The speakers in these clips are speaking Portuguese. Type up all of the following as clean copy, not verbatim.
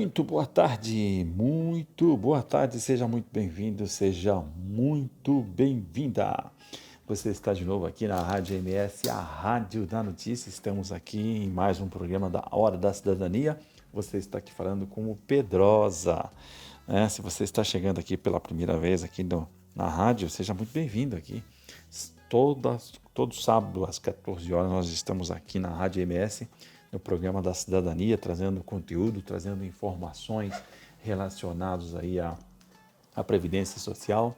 Muito boa tarde, seja muito bem-vindo, seja muito bem-vinda. Você está de novo aqui na Rádio MS, a Rádio da Notícia. Estamos aqui em mais um programa da Hora da Cidadania. Você está aqui falando com o Pedrosa. Se você está chegando aqui pela primeira vez aqui na rádio, seja muito bem-vindo aqui. Todo sábado às 14 horas nós estamos aqui na Rádio MS, no programa da Cidadania, trazendo conteúdo, trazendo informações relacionadas aí à Previdência Social.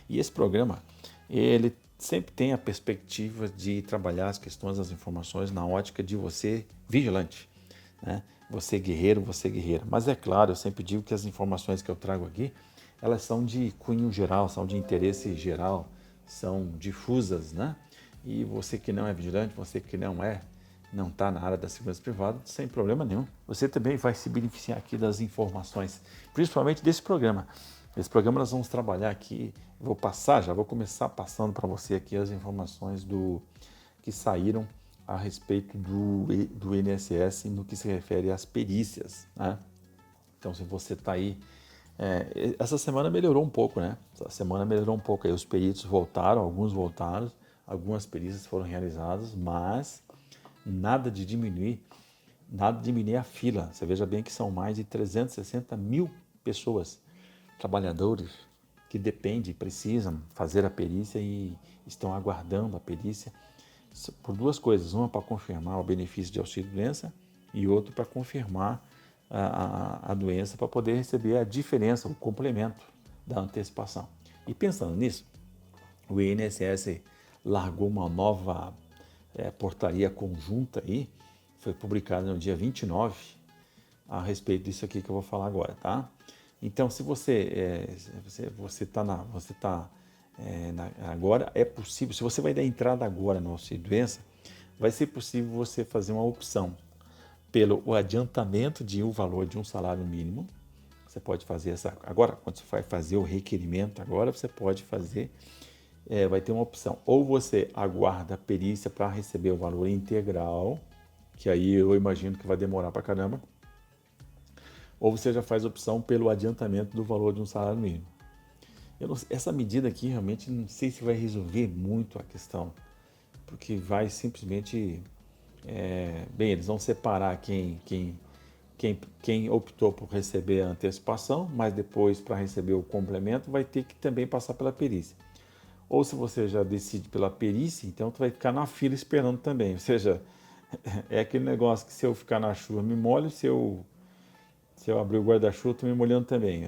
E esse programa, ele sempre tem a perspectiva de trabalhar as questões das informações na ótica de você vigilante, né? Você guerreiro, você guerreira. Mas é claro, eu sempre digo que as informações que eu trago aqui, elas são de cunho geral, são de interesse geral, são difusas, né? E você que não é vigilante, você que não está na área da segurança privada, sem problema nenhum. Você também vai se beneficiar aqui das informações, principalmente desse programa. Esse programa nós vamos trabalhar aqui, já vou começar passando para você aqui as informações que saíram a respeito do INSS no que se refere às perícias, né? Então, se você está aí, essa semana melhorou um pouco, né? Essa semana melhorou um pouco, aí os peritos voltaram, algumas perícias foram realizadas, mas nada de diminuir a fila. Você veja bem que são mais de 360 mil pessoas, trabalhadores, que dependem, precisam fazer a perícia e estão aguardando a perícia por duas coisas. Uma para confirmar o benefício de auxílio-doença e outra para confirmar a doença, para poder receber a diferença, o complemento da antecipação. E pensando nisso, o INSS largou uma nova portaria conjunta aí, foi publicada no dia 29, a respeito disso aqui que eu vou falar agora, tá? Então, se você está agora, é possível, se você vai dar entrada agora no auxílio-doença, vai ser possível você fazer uma opção pelo adiantamento de um valor de um salário mínimo. Você pode fazer agora, quando você vai fazer o requerimento, agora você pode fazer, vai ter uma opção. Ou você aguarda a perícia para receber o valor integral, que aí eu imagino que vai demorar para caramba, ou você já faz opção pelo adiantamento do valor de um salário mínimo. Essa medida aqui realmente não sei se vai resolver muito a questão, porque vai simplesmente, eles vão separar quem optou por receber a antecipação, mas depois para receber o complemento vai ter que também passar pela perícia. Ou se você já decide pela perícia, então tu vai ficar na fila esperando também. Ou seja, é aquele negócio que se eu ficar na chuva me molho, se eu abrir o guarda-chuva, estou me molhando também.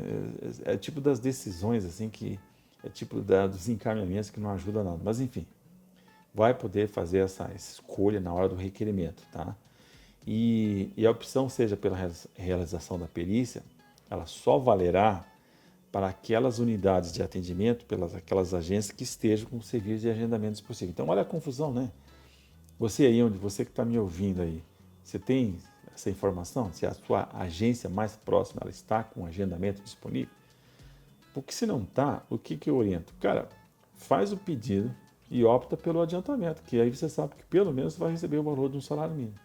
É tipo das decisões, assim, que é tipo dos encaminhamentos que não ajuda nada. Mas, enfim, vai poder fazer essa escolha na hora do requerimento, tá? E a opção, seja pela realização da perícia, ela só valerá para aquelas unidades de atendimento, aquelas agências que estejam com o serviço de agendamento disponível. Então, olha a confusão, né? Você aí, você que está me ouvindo aí, você tem essa informação? Se a sua agência mais próxima ela está com agendamento disponível? Porque se não está, o que eu oriento? Cara, faz o pedido e opta pelo adiantamento, que aí você sabe que pelo menos vai receber o valor de um salário mínimo.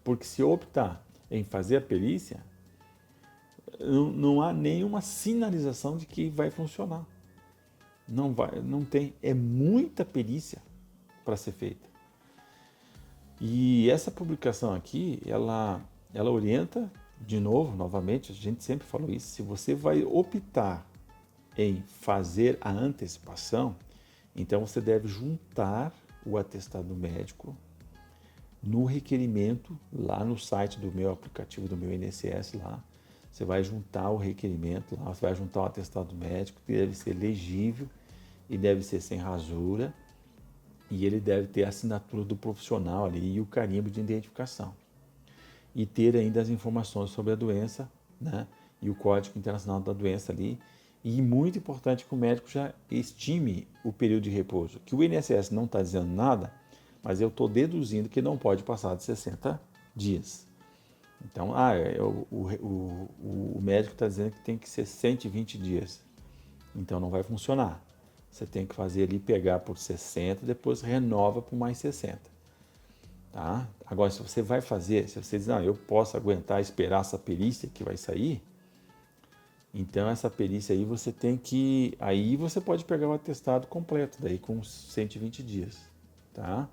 Porque se optar em fazer a perícia, não há nenhuma sinalização de que vai funcionar. Não tem, é muita perícia para ser feita. E essa publicação aqui, ela orienta, de novo, novamente, a gente sempre falou isso, se você vai optar em fazer a antecipação, então você deve juntar o atestado médico no requerimento, lá no site do meu aplicativo, do meu INSS lá, você vai juntar o requerimento lá, você vai juntar o atestado médico, que deve ser legível e deve ser sem rasura, e ele deve ter a assinatura do profissional ali e o carimbo de identificação. E ter ainda as informações sobre a doença, né? E o Código Internacional da Doença ali. E muito importante que o médico já estime o período de repouso. Que o INSS não está dizendo nada, mas eu estou deduzindo que não pode passar de 60 dias. Então, o médico está dizendo que tem que ser 120 dias. Então não vai funcionar. Você tem que fazer ali, pegar por 60, depois renova por mais 60. tá? Agora, se você vai fazer, se você diz, não, eu posso aguentar esperar essa perícia que vai sair, então essa perícia aí você tem que, aí você pode pegar o atestado completo, daí com 120 dias, tá?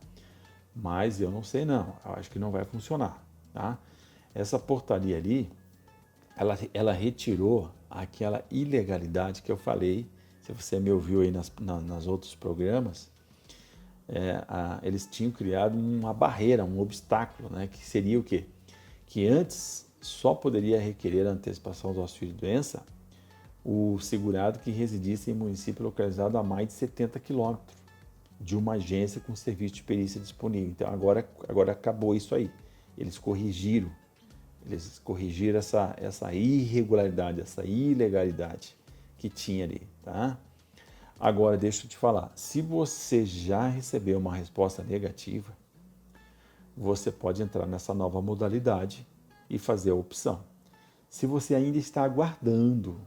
Mas eu não sei não, eu acho que não vai funcionar, tá? Essa portaria ali, ela retirou aquela ilegalidade que eu falei, se você me ouviu aí nas outros programas, eles tinham criado uma barreira, um obstáculo, né, que seria o quê? Que antes só poderia requerer a antecipação do auxílio-doença o segurado que residisse em município localizado a mais de 70 quilômetros de uma agência com serviço de perícia disponível. Então agora acabou isso aí. Eles corrigiram essa irregularidade, essa ilegalidade que tinha ali, tá? Agora, deixa eu te falar, se você já recebeu uma resposta negativa, você pode entrar nessa nova modalidade e fazer a opção. Se você ainda está aguardando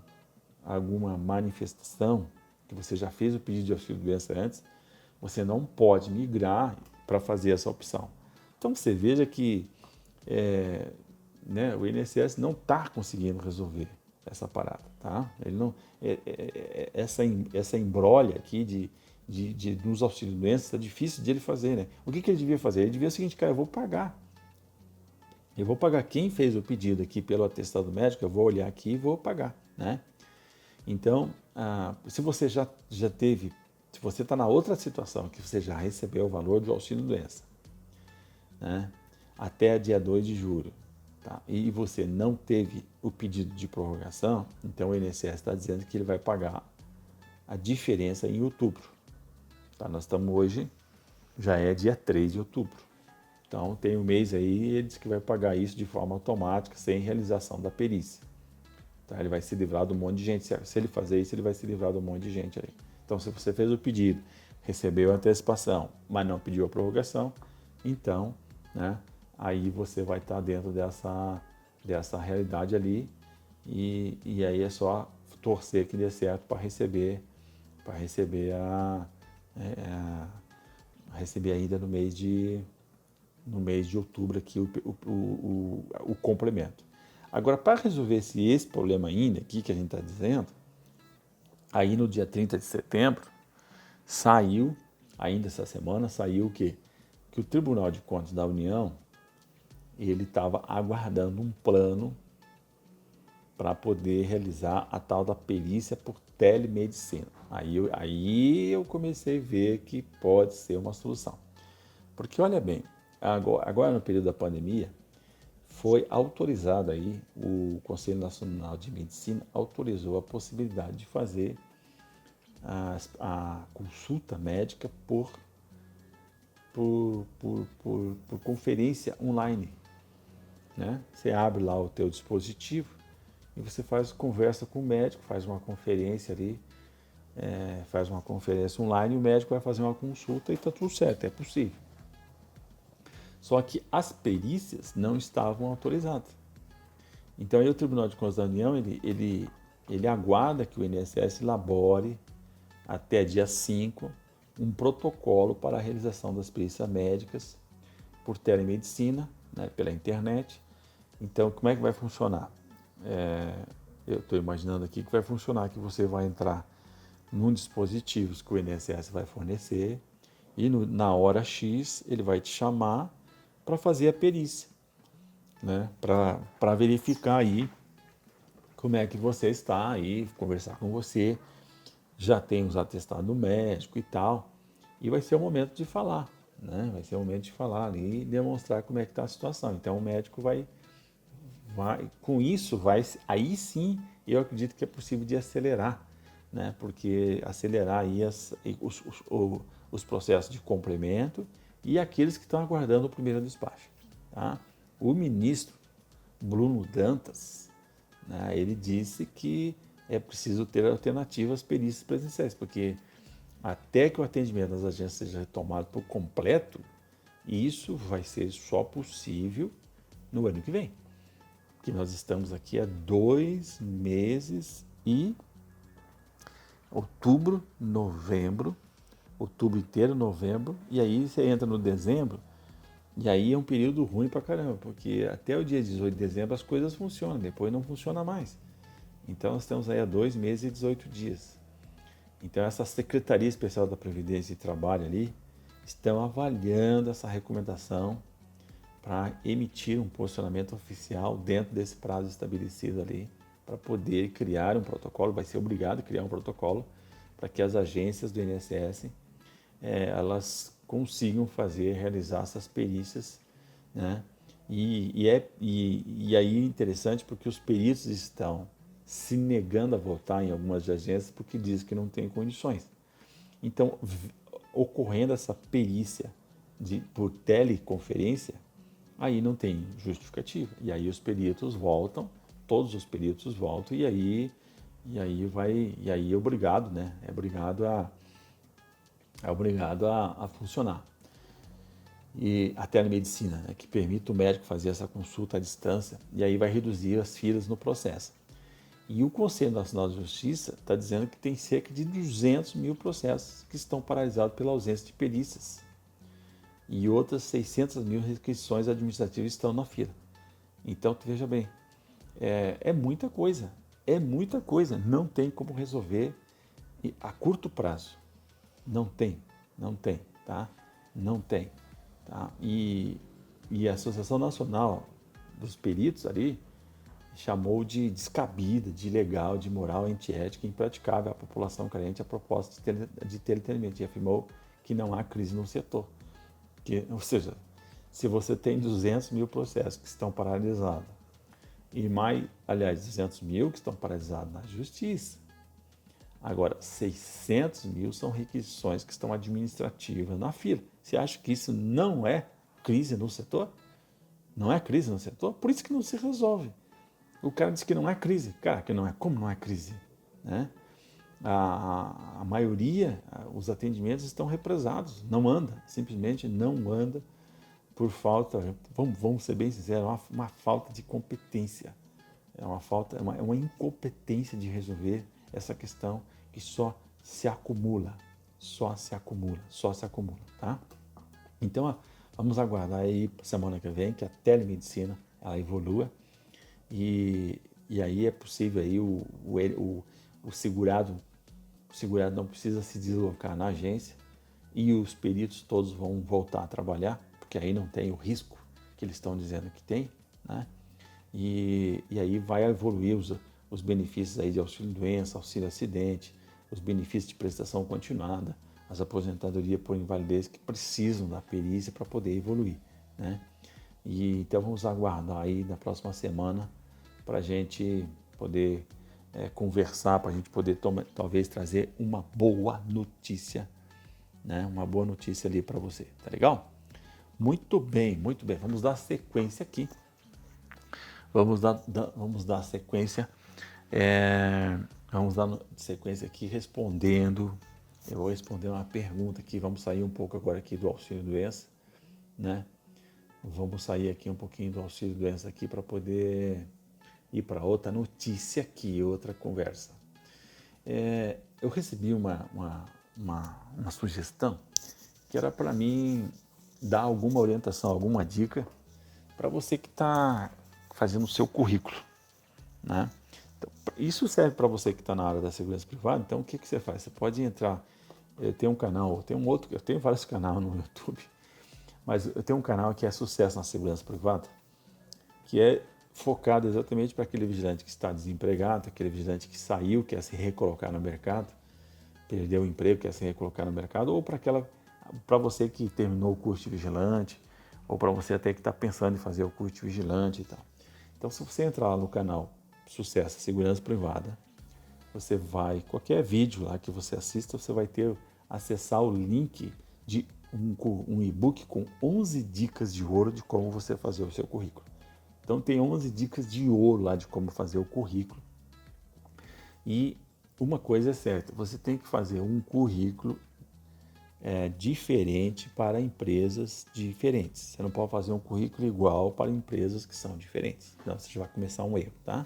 alguma manifestação, que você já fez o pedido de auxílio-doença antes, você não pode migrar para fazer essa opção. Então, você veja que né, o INSS não está conseguindo resolver essa parada, tá? Ele não, essa embrolha aqui dos auxílio-doença está difícil de ele fazer, né? O que ele devia fazer? Ele devia ser o seguinte, cara, eu vou pagar. Eu vou pagar quem fez o pedido aqui pelo atestado médico, eu vou olhar aqui e vou pagar, né? Então, se você já teve, se você está na outra situação, que você já recebeu o valor do auxílio-doença, né, até dia 2 de julho, tá, e você não teve o pedido de prorrogação, então o INSS está dizendo que ele vai pagar a diferença em outubro. Tá? Nós estamos hoje, já é dia 3 de outubro. Então, tem um mês aí, ele diz que vai pagar isso de forma automática, sem realização da perícia. Tá? Ele vai se livrar de um monte de gente. Se ele fazer isso, ele vai se livrar de um monte de gente aí. Então, se você fez o pedido, recebeu a antecipação, mas não pediu a prorrogação, então, né, aí você vai estar dentro dessa realidade ali e aí é só torcer que dê certo para receber receber ainda no mês de outubro aqui o complemento. Agora, para resolver esse problema ainda aqui que a gente está dizendo, aí no dia 30 de setembro, saiu, ainda essa semana, saiu o quê? Que o Tribunal de Contas da União, ele estava aguardando um plano para poder realizar a tal da perícia por telemedicina. Aí eu comecei a ver que pode ser uma solução. Porque olha bem, agora no período da pandemia, foi autorizado aí, o Conselho Nacional de Medicina autorizou a possibilidade de fazer a consulta médica por conferência online, né? Você abre lá o teu dispositivo e você conversa com o médico, faz uma conferência ali, faz uma conferência online e o médico vai fazer uma consulta e está tudo certo, é possível. Só que as perícias não estavam autorizadas. Então aí o Tribunal de Contas da União, ele aguarda que o INSS elabore até dia 5 um protocolo para a realização das perícias médicas por telemedicina, né, pela internet. Então, como é que vai funcionar? Eu estou imaginando aqui que vai funcionar que você vai entrar num dispositivo que o INSS vai fornecer e na hora X ele vai te chamar para fazer a perícia, né, para verificar aí como é que você está aí, conversar com você, já tem os atestados do médico e tal, e vai ser o momento de falar, né? Vai ser o momento de falar ali e demonstrar como é que está a situação. Então o médico com isso aí sim eu acredito que é possível de acelerar, né? Porque acelerar aí os processos de complemento e aqueles que estão aguardando o primeiro despacho, tá? O ministro Bruno Dantas, né, ele disse que é preciso ter alternativas às perícias presenciais, porque até que o atendimento das agências seja retomado por completo, isso vai ser só possível no ano que vem. Que nós estamos aqui há 2 meses e outubro, novembro, outubro inteiro, novembro, e aí você entra no dezembro, E aí é um período ruim pra caramba, porque até o dia 18 de dezembro as coisas funcionam, depois não funciona mais. Então nós estamos aí há 2 meses e 18 dias. Então essa Secretaria Especial da Previdência e Trabalho ali estão avaliando essa recomendação para emitir um posicionamento oficial dentro desse prazo estabelecido ali, para poder criar um protocolo, vai ser obrigado a criar um protocolo para que as agências do INSS elas consigam realizar essas perícias, né? E aí é interessante porque os peritos estão se negando a votar em algumas agências porque dizem que não tem condições. Então, ocorrendo essa perícia por teleconferência, aí não tem justificativa. E aí os peritos voltam, todos os peritos voltam, e aí é obrigado, né? É obrigado a funcionar. E a telemedicina, né, que permite o médico fazer essa consulta à distância, e aí vai reduzir as filas no processo. E o Conselho Nacional de Justiça está dizendo que tem cerca de 200 mil processos que estão paralisados pela ausência de perícias. E outras 600 mil requisições administrativas estão na fila. Então, veja bem, é muita coisa, não tem como resolver a curto prazo. Não tem, tá? Não tem, tá? E a Associação Nacional dos Peritos ali chamou de descabida, de ilegal, de moral, antiética e impraticável à população carente a proposta de teleatendimento e afirmou que não há crise no setor. Ou seja, se você tem 200 mil processos que estão paralisados e 200 mil que estão paralisados na justiça, agora 600 mil são requisições que estão administrativas na fila. Você acha que isso não é crise no setor? Não é crise no setor? Por isso que não se resolve. O cara diz que não é crise. Cara, que não é. Como não é crise? Né? A maioria, os atendimentos estão represados. Não anda. Simplesmente não anda por falta, vamos ser bem sinceros, uma falta de competência. É uma incompetência de resolver essa questão que só se acumula, tá? Então, vamos aguardar aí semana que vem que a telemedicina ela evolua e aí é possível aí o segurado não precisa se deslocar na agência e os peritos todos vão voltar a trabalhar, porque aí não tem o risco que eles estão dizendo que tem, né? E aí vai evoluir os benefícios aí de auxílio-doença, auxílio-acidente, os benefícios de prestação continuada, as aposentadorias por invalidez que precisam da perícia para poder evoluir, né? E então vamos aguardar aí na próxima semana para a gente poder conversar, para a gente poder talvez trazer uma boa notícia, né? Uma boa notícia ali para você, tá legal? Muito bem, muito bem. Vamos dar sequência aqui. Vamos dar sequência. Vamos dar sequência aqui respondendo. Eu vou responder uma pergunta aqui. Vamos sair um pouco agora aqui do auxílio-doença, né? Vamos sair aqui um pouquinho do auxílio-doença aqui para poder ir para outra notícia aqui, outra conversa. Eu recebi uma sugestão que era para mim dar alguma orientação, alguma dica para você que está fazendo o seu currículo, né? Então, isso serve para você que está na área da segurança privada. Então, o que você faz? Você pode entrar. Eu tenho um canal, eu tenho vários canais no YouTube, mas eu tenho um canal que é Sucesso na Segurança Privada, que é focado exatamente para aquele vigilante que está desempregado, aquele vigilante que saiu, quer se recolocar no mercado, perdeu o emprego, quer se recolocar no mercado, ou para você que terminou o curso de vigilante, ou para você até que está pensando em fazer o curso de vigilante e tal. Então, se você entrar lá no canal Sucesso Segurança Privada, você vai, qualquer vídeo lá que você assista, você vai acessar o link de um e-book com 11 dicas de ouro de como você fazer o seu currículo. Então, tem 11 dicas de ouro lá de como fazer o currículo. E uma coisa é certa, você tem que fazer um currículo diferente para empresas diferentes. Você não pode fazer um currículo igual para empresas que são diferentes. Senão você já vai começar um erro, tá?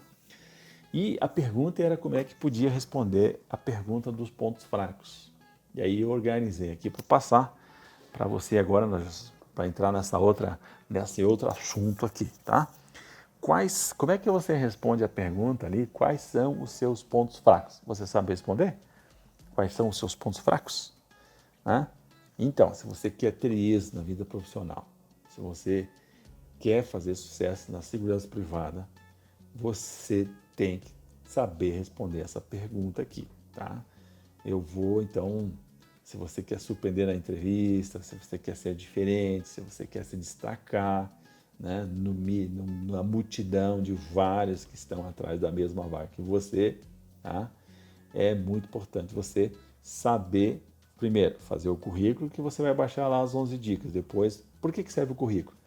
E a pergunta era como é que podia responder a pergunta dos pontos fracos. E aí eu organizei aqui para passar para você agora. Nós para entrar nesse outro assunto aqui, tá? Como é que você responde a pergunta ali? Quais são os seus pontos fracos? Você sabe responder? Quais são os seus pontos fracos? Né? Então, se você quer ter êxito na vida profissional, se você quer fazer sucesso na segurança privada, você tem que saber responder essa pergunta aqui, tá? Eu vou, então, se você quer surpreender na entrevista, se você quer ser diferente, se você quer se destacar, né, na multidão de vários que estão atrás da mesma vaga que você, tá? É muito importante você saber, primeiro, fazer o currículo, que você vai baixar lá as 11 dicas. Depois, por que serve o currículo?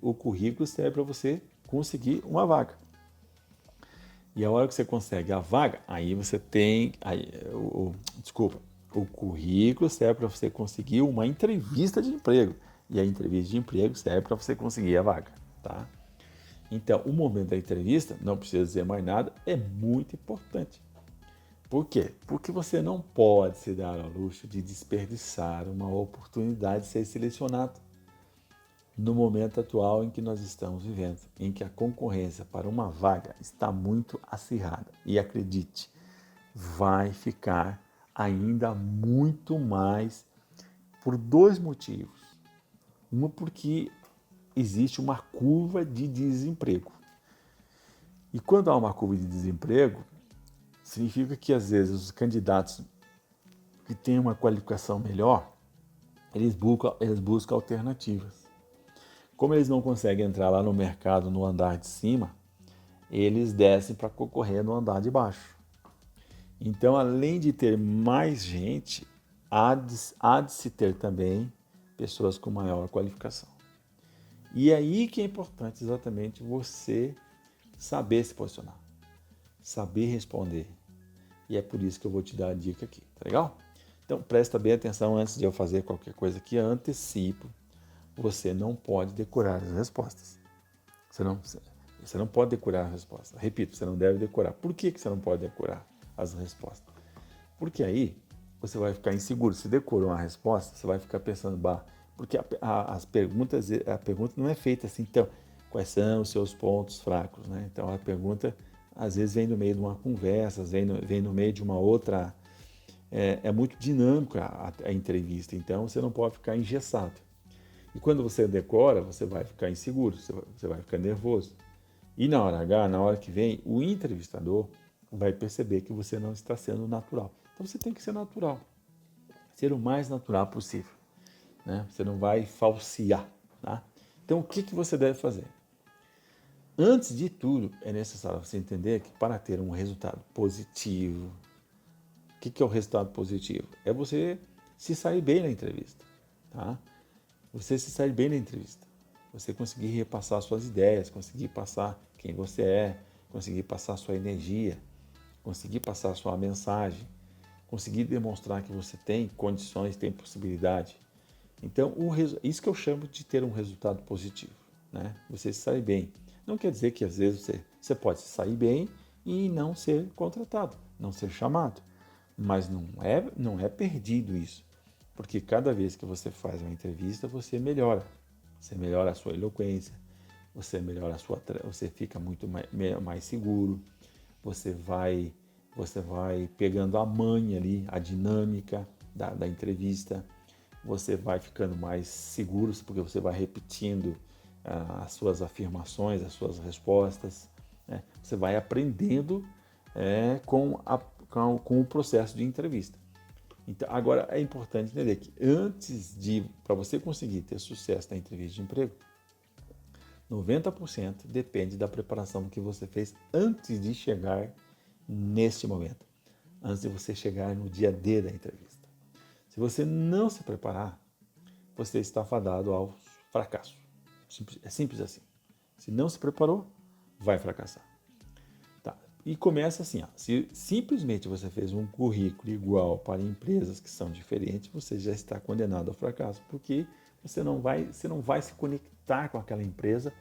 O currículo serve para você conseguir uma vaga. E a hora que você consegue a vaga, aí você tem... o currículo serve para você conseguir uma entrevista de emprego. E a entrevista de emprego serve para você conseguir a vaga, tá? Então, o momento da entrevista, não precisa dizer mais nada, é muito importante. Por quê? Porque você não pode se dar ao luxo de desperdiçar uma oportunidade de ser selecionado no momento atual em que nós estamos vivendo, em que a concorrência para uma vaga está muito acirrada. E acredite, vai ficar ainda muito mais por dois motivos. Uma, porque existe uma curva de desemprego. E quando há uma curva de desemprego, significa que às vezes os candidatos que têm uma qualificação melhor, eles buscam alternativas. Como eles não conseguem entrar lá no mercado no andar de cima, eles descem para concorrer no andar de baixo. Então, além de ter mais gente, há de se ter também pessoas com maior qualificação. E é aí que é importante exatamente você saber se posicionar, saber responder. E é por isso que eu vou te dar a dica aqui, tá legal? Então, presta bem atenção antes de eu fazer qualquer coisa aqui, antecipo. Você não pode decorar as respostas. Você não pode decorar a resposta. Repito, você não deve decorar. Por que você não pode decorar as respostas? Porque aí você vai ficar inseguro. Se decorou uma resposta, você vai ficar pensando, porque a pergunta não é feita assim, então, quais são os seus pontos fracos, né? Então, a pergunta, às vezes, vem no meio de uma conversa, vem no meio de uma outra... É muito dinâmica a entrevista, então você não pode ficar engessado. E quando você decora, você vai ficar inseguro, você vai ficar nervoso. E na hora H, na hora que vem, o entrevistador vai perceber que você não está sendo natural. Então você tem que ser natural, ser o mais natural possível, né? Você não vai falsear, tá? Então o que você deve fazer? Antes de tudo, é necessário você entender que para ter um resultado positivo, o que é o resultado positivo? É você se sair bem na entrevista, tá? Você se sair bem na entrevista. Você conseguir repassar suas ideias, conseguir passar quem você é, conseguir passar sua energia, conseguir passar sua mensagem, conseguir demonstrar que você tem condições, tem possibilidade. Então, isso que eu chamo de ter um resultado positivo, né? Você se sair bem. Não quer dizer que às vezes você pode se sair bem e não ser contratado, não ser chamado. Mas não é perdido isso. Porque cada vez que você faz uma entrevista, você melhora. Você melhora a sua eloquência, você fica muito mais seguro, você vai pegando a manha ali, a dinâmica da entrevista, você vai ficando mais seguro, porque você vai repetindo as suas afirmações, as suas respostas, né? Você vai aprendendo com o processo de entrevista. Então, agora é importante entender que para você conseguir ter sucesso na entrevista de emprego, 90% depende da preparação que você fez antes de chegar neste momento, antes de você chegar no dia D da entrevista. Se você não se preparar, você está fadado ao fracasso. É simples assim. Se não se preparou, vai fracassar. E começa assim, se simplesmente você fez um currículo igual para empresas que são diferentes, você já está condenado ao fracasso, porque você não vai se conectar com aquela empresa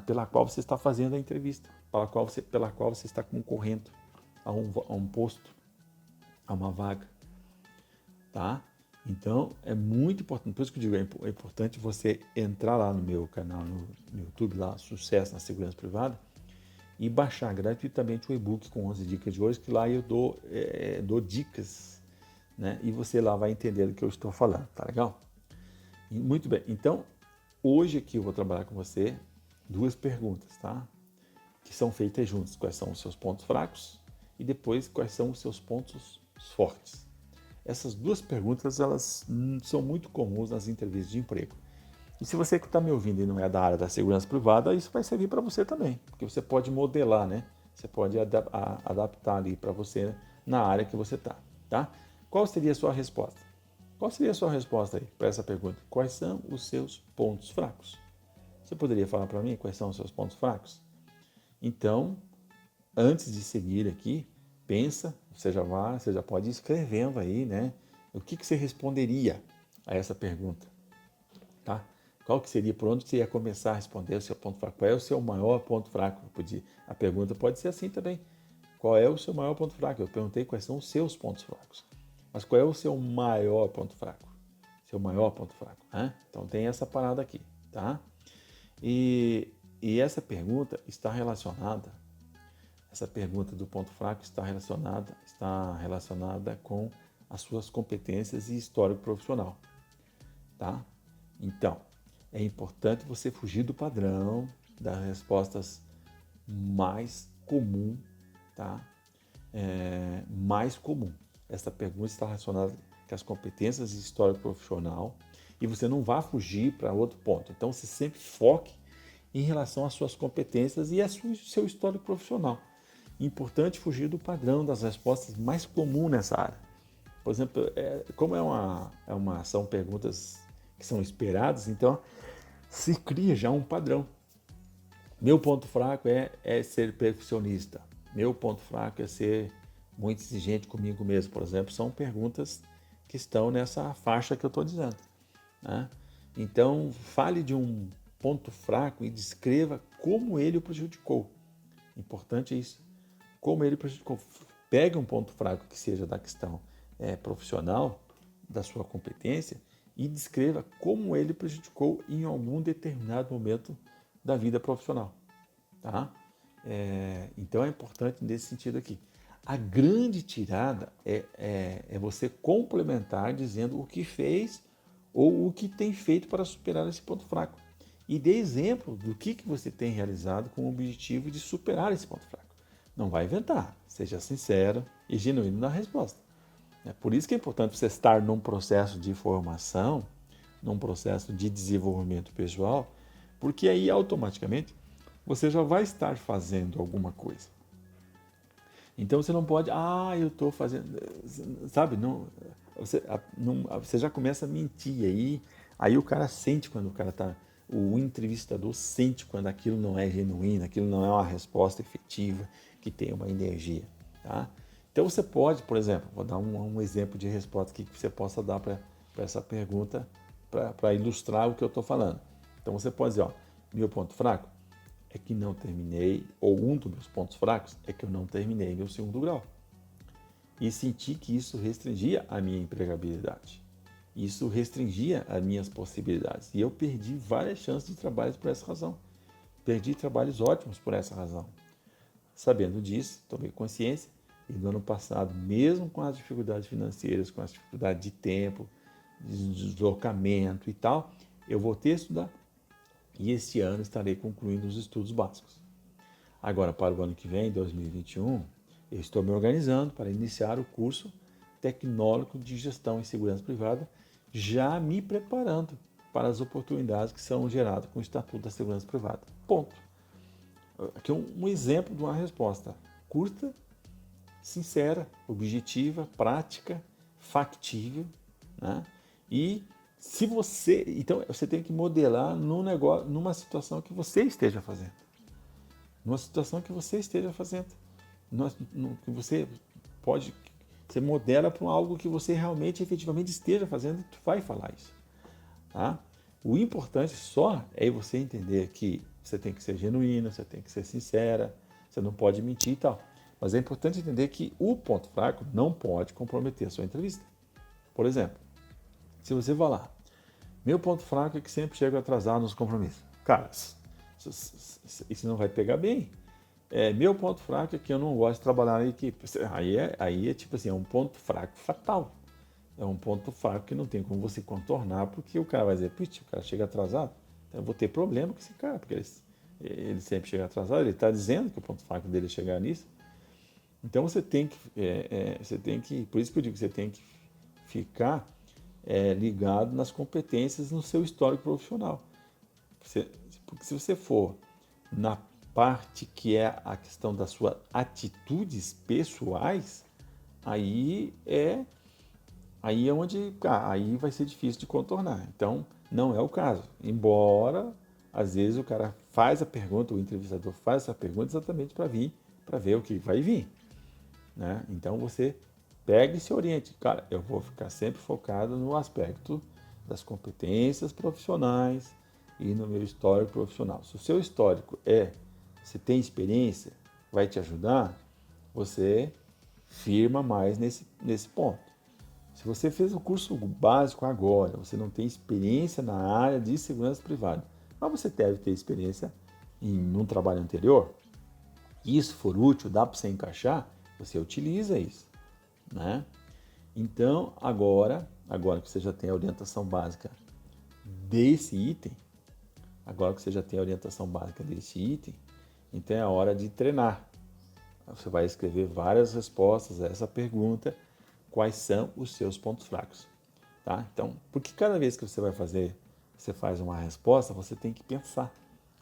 pela qual você está fazendo a entrevista, pela qual você está concorrendo a um posto, a uma vaga, tá? Então, é muito importante, por isso que eu digo, é importante você entrar lá no meu canal no YouTube, lá, Sucesso na Segurança Privada, e baixar gratuitamente o e-book com 11 dicas de hoje, que lá eu dou dicas, né? E você lá vai entender do que eu estou falando, tá legal? E, muito bem, então, hoje aqui eu vou trabalhar com você duas perguntas, tá? Que são feitas juntas. Quais são os seus pontos fracos e depois quais são os seus pontos fortes. Essas duas perguntas, elas são muito comuns nas entrevistas de emprego. E se você que está me ouvindo e não é da área da segurança privada, isso vai servir para você também, porque você pode modelar, né? Você pode adaptar ali para você na área que você está, tá? Qual seria a sua resposta? Qual seria a sua resposta aí para essa pergunta? Quais são os seus pontos fracos? Você poderia falar para mim quais são os seus pontos fracos? Então, antes de seguir aqui, pensa, você já pode ir escrevendo aí, né? O que você responderia a essa pergunta, tá? Qual que seria, por onde você ia começar a responder o seu ponto fraco? Qual é o seu maior ponto fraco? A pergunta pode ser assim também. Qual é o seu maior ponto fraco? Eu perguntei quais são os seus pontos fracos. Mas qual é o seu maior ponto fraco? Seu maior ponto fraco, né? Então tem essa parada aqui, tá? E essa pergunta está relacionada, essa pergunta do ponto fraco está relacionada com as suas competências e histórico profissional, tá? Então, é importante você fugir do padrão das respostas mais comum, tá? Mais comum. Essa pergunta está relacionada com as competências e histórico profissional e você não vai fugir para outro ponto. Então, você sempre foque em relação às suas competências e ao seu histórico profissional. Importante fugir do padrão das respostas mais comuns nessa área. Por exemplo, como são perguntas que são esperadas, então se cria já um padrão. Meu ponto fraco é ser perfeccionista. Meu ponto fraco é ser muito exigente comigo mesmo, por exemplo. São perguntas que estão nessa faixa que eu estou dizendo, né? Então, fale de um ponto fraco e descreva como ele o prejudicou. Importante isso. Como ele prejudicou. Pegue um ponto fraco que seja da questão profissional, da sua competência, e descreva como ele prejudicou em algum determinado momento da vida profissional. Tá? Então é importante nesse sentido aqui. A grande tirada é você complementar dizendo o que fez ou o que tem feito para superar esse ponto fraco. E dê exemplo do que você tem realizado com o objetivo de superar esse ponto fraco. Não vai inventar, seja sincero e genuíno na resposta. É por isso que é importante você estar num processo de formação, num processo de desenvolvimento pessoal, porque aí automaticamente você já vai estar fazendo alguma coisa. Então você não pode, eu estou fazendo, sabe? Você já começa a mentir aí o cara sente quando o entrevistador sente quando aquilo não é genuíno, aquilo não é uma resposta efetiva, que tem uma energia, tá? Então você pode, por exemplo, vou dar um exemplo de resposta que você possa dar para essa pergunta, para ilustrar o que eu estou falando. Então você pode dizer, meu ponto fraco é que não terminei, ou um dos meus pontos fracos é que eu não terminei meu segundo grau. E senti que isso restringia a minha empregabilidade. Isso restringia as minhas possibilidades. E eu perdi várias chances de trabalho por essa razão. Perdi trabalhos ótimos por essa razão. Sabendo disso, tomei consciência e no ano passado, mesmo com as dificuldades financeiras, com as dificuldades de tempo, de deslocamento e tal, eu voltei a estudar e este ano estarei concluindo os estudos básicos. Agora, para o ano que vem, 2021, eu estou me organizando para iniciar o curso Tecnólogo de Gestão em Segurança Privada, já me preparando para as oportunidades que são geradas com o Estatuto da Segurança Privada. Ponto. Aqui é um exemplo de uma resposta curta, sincera, objetiva, prática, factível, né? E se você, então você tem que modelar num negócio, numa situação que você esteja fazendo, numa situação que você esteja fazendo, que você modela para algo que você realmente, efetivamente esteja fazendo e tu vai falar isso, tá? O importante só é você entender que você tem que ser genuíno, você tem que ser sincera, você não pode mentir e tal. Mas é importante entender que o ponto fraco não pode comprometer a sua entrevista. Por exemplo, Se você falar, meu ponto fraco é que sempre chego atrasado nos compromissos. Cara, isso não vai pegar bem. Meu ponto fraco é que eu não gosto de trabalhar em equipe. Aí é tipo assim, é um ponto fraco fatal. É um ponto fraco que não tem como você contornar, porque o cara vai dizer, putz, o cara chega atrasado, então eu vou ter problema com esse cara, porque ele sempre chega atrasado, ele está dizendo que o ponto fraco dele é chegar nisso. Então você tem que, por isso que eu digo que você tem que ficar ligado nas competências no seu histórico profissional. Porque se você for na parte que é a questão das suas atitudes pessoais, aí é aí onde aí vai ser difícil de contornar. Então, não é o caso. Embora, às vezes, o cara faz a pergunta, o entrevistador faz essa pergunta exatamente para ver o que vai vir. Né? Então, você pega e se oriente. Cara, eu vou ficar sempre focado no aspecto das competências profissionais e no meu histórico profissional. Se o seu histórico você tem experiência, vai te ajudar, você firma mais nesse ponto. Se você fez o curso básico agora, você não tem experiência na área de segurança privada, mas você deve ter experiência em um trabalho anterior, e isso for útil, dá para você encaixar, você utiliza isso. Né? Então, agora que você já tem a orientação básica desse item, então é a hora de treinar. Você vai escrever várias respostas a essa pergunta, quais são os seus pontos fracos. Tá? Então, porque cada vez que você faz uma resposta, você tem que pensar.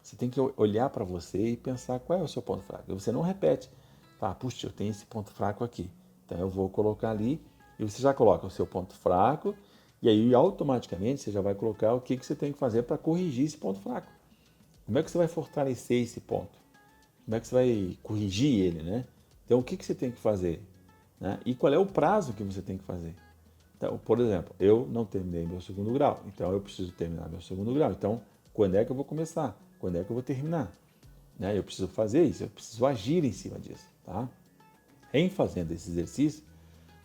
Você tem que olhar para você e pensar qual é o seu ponto fraco. E você não repete. Fala, puxa, eu tenho esse ponto fraco aqui. Então eu vou colocar ali, e você já coloca o seu ponto fraco, e aí automaticamente você já vai colocar o que você tem que fazer para corrigir esse ponto fraco. Como é que você vai fortalecer esse ponto? Como é que você vai corrigir ele, né? Então o que você tem que fazer? Né? E qual é o prazo que você tem que fazer? Então, por exemplo, eu não terminei meu segundo grau, então eu preciso terminar meu segundo grau. Então, quando é que eu vou começar? Quando é que eu vou terminar? Né? Eu preciso fazer isso, eu preciso agir em cima disso. Tá? Em fazendo esse exercício,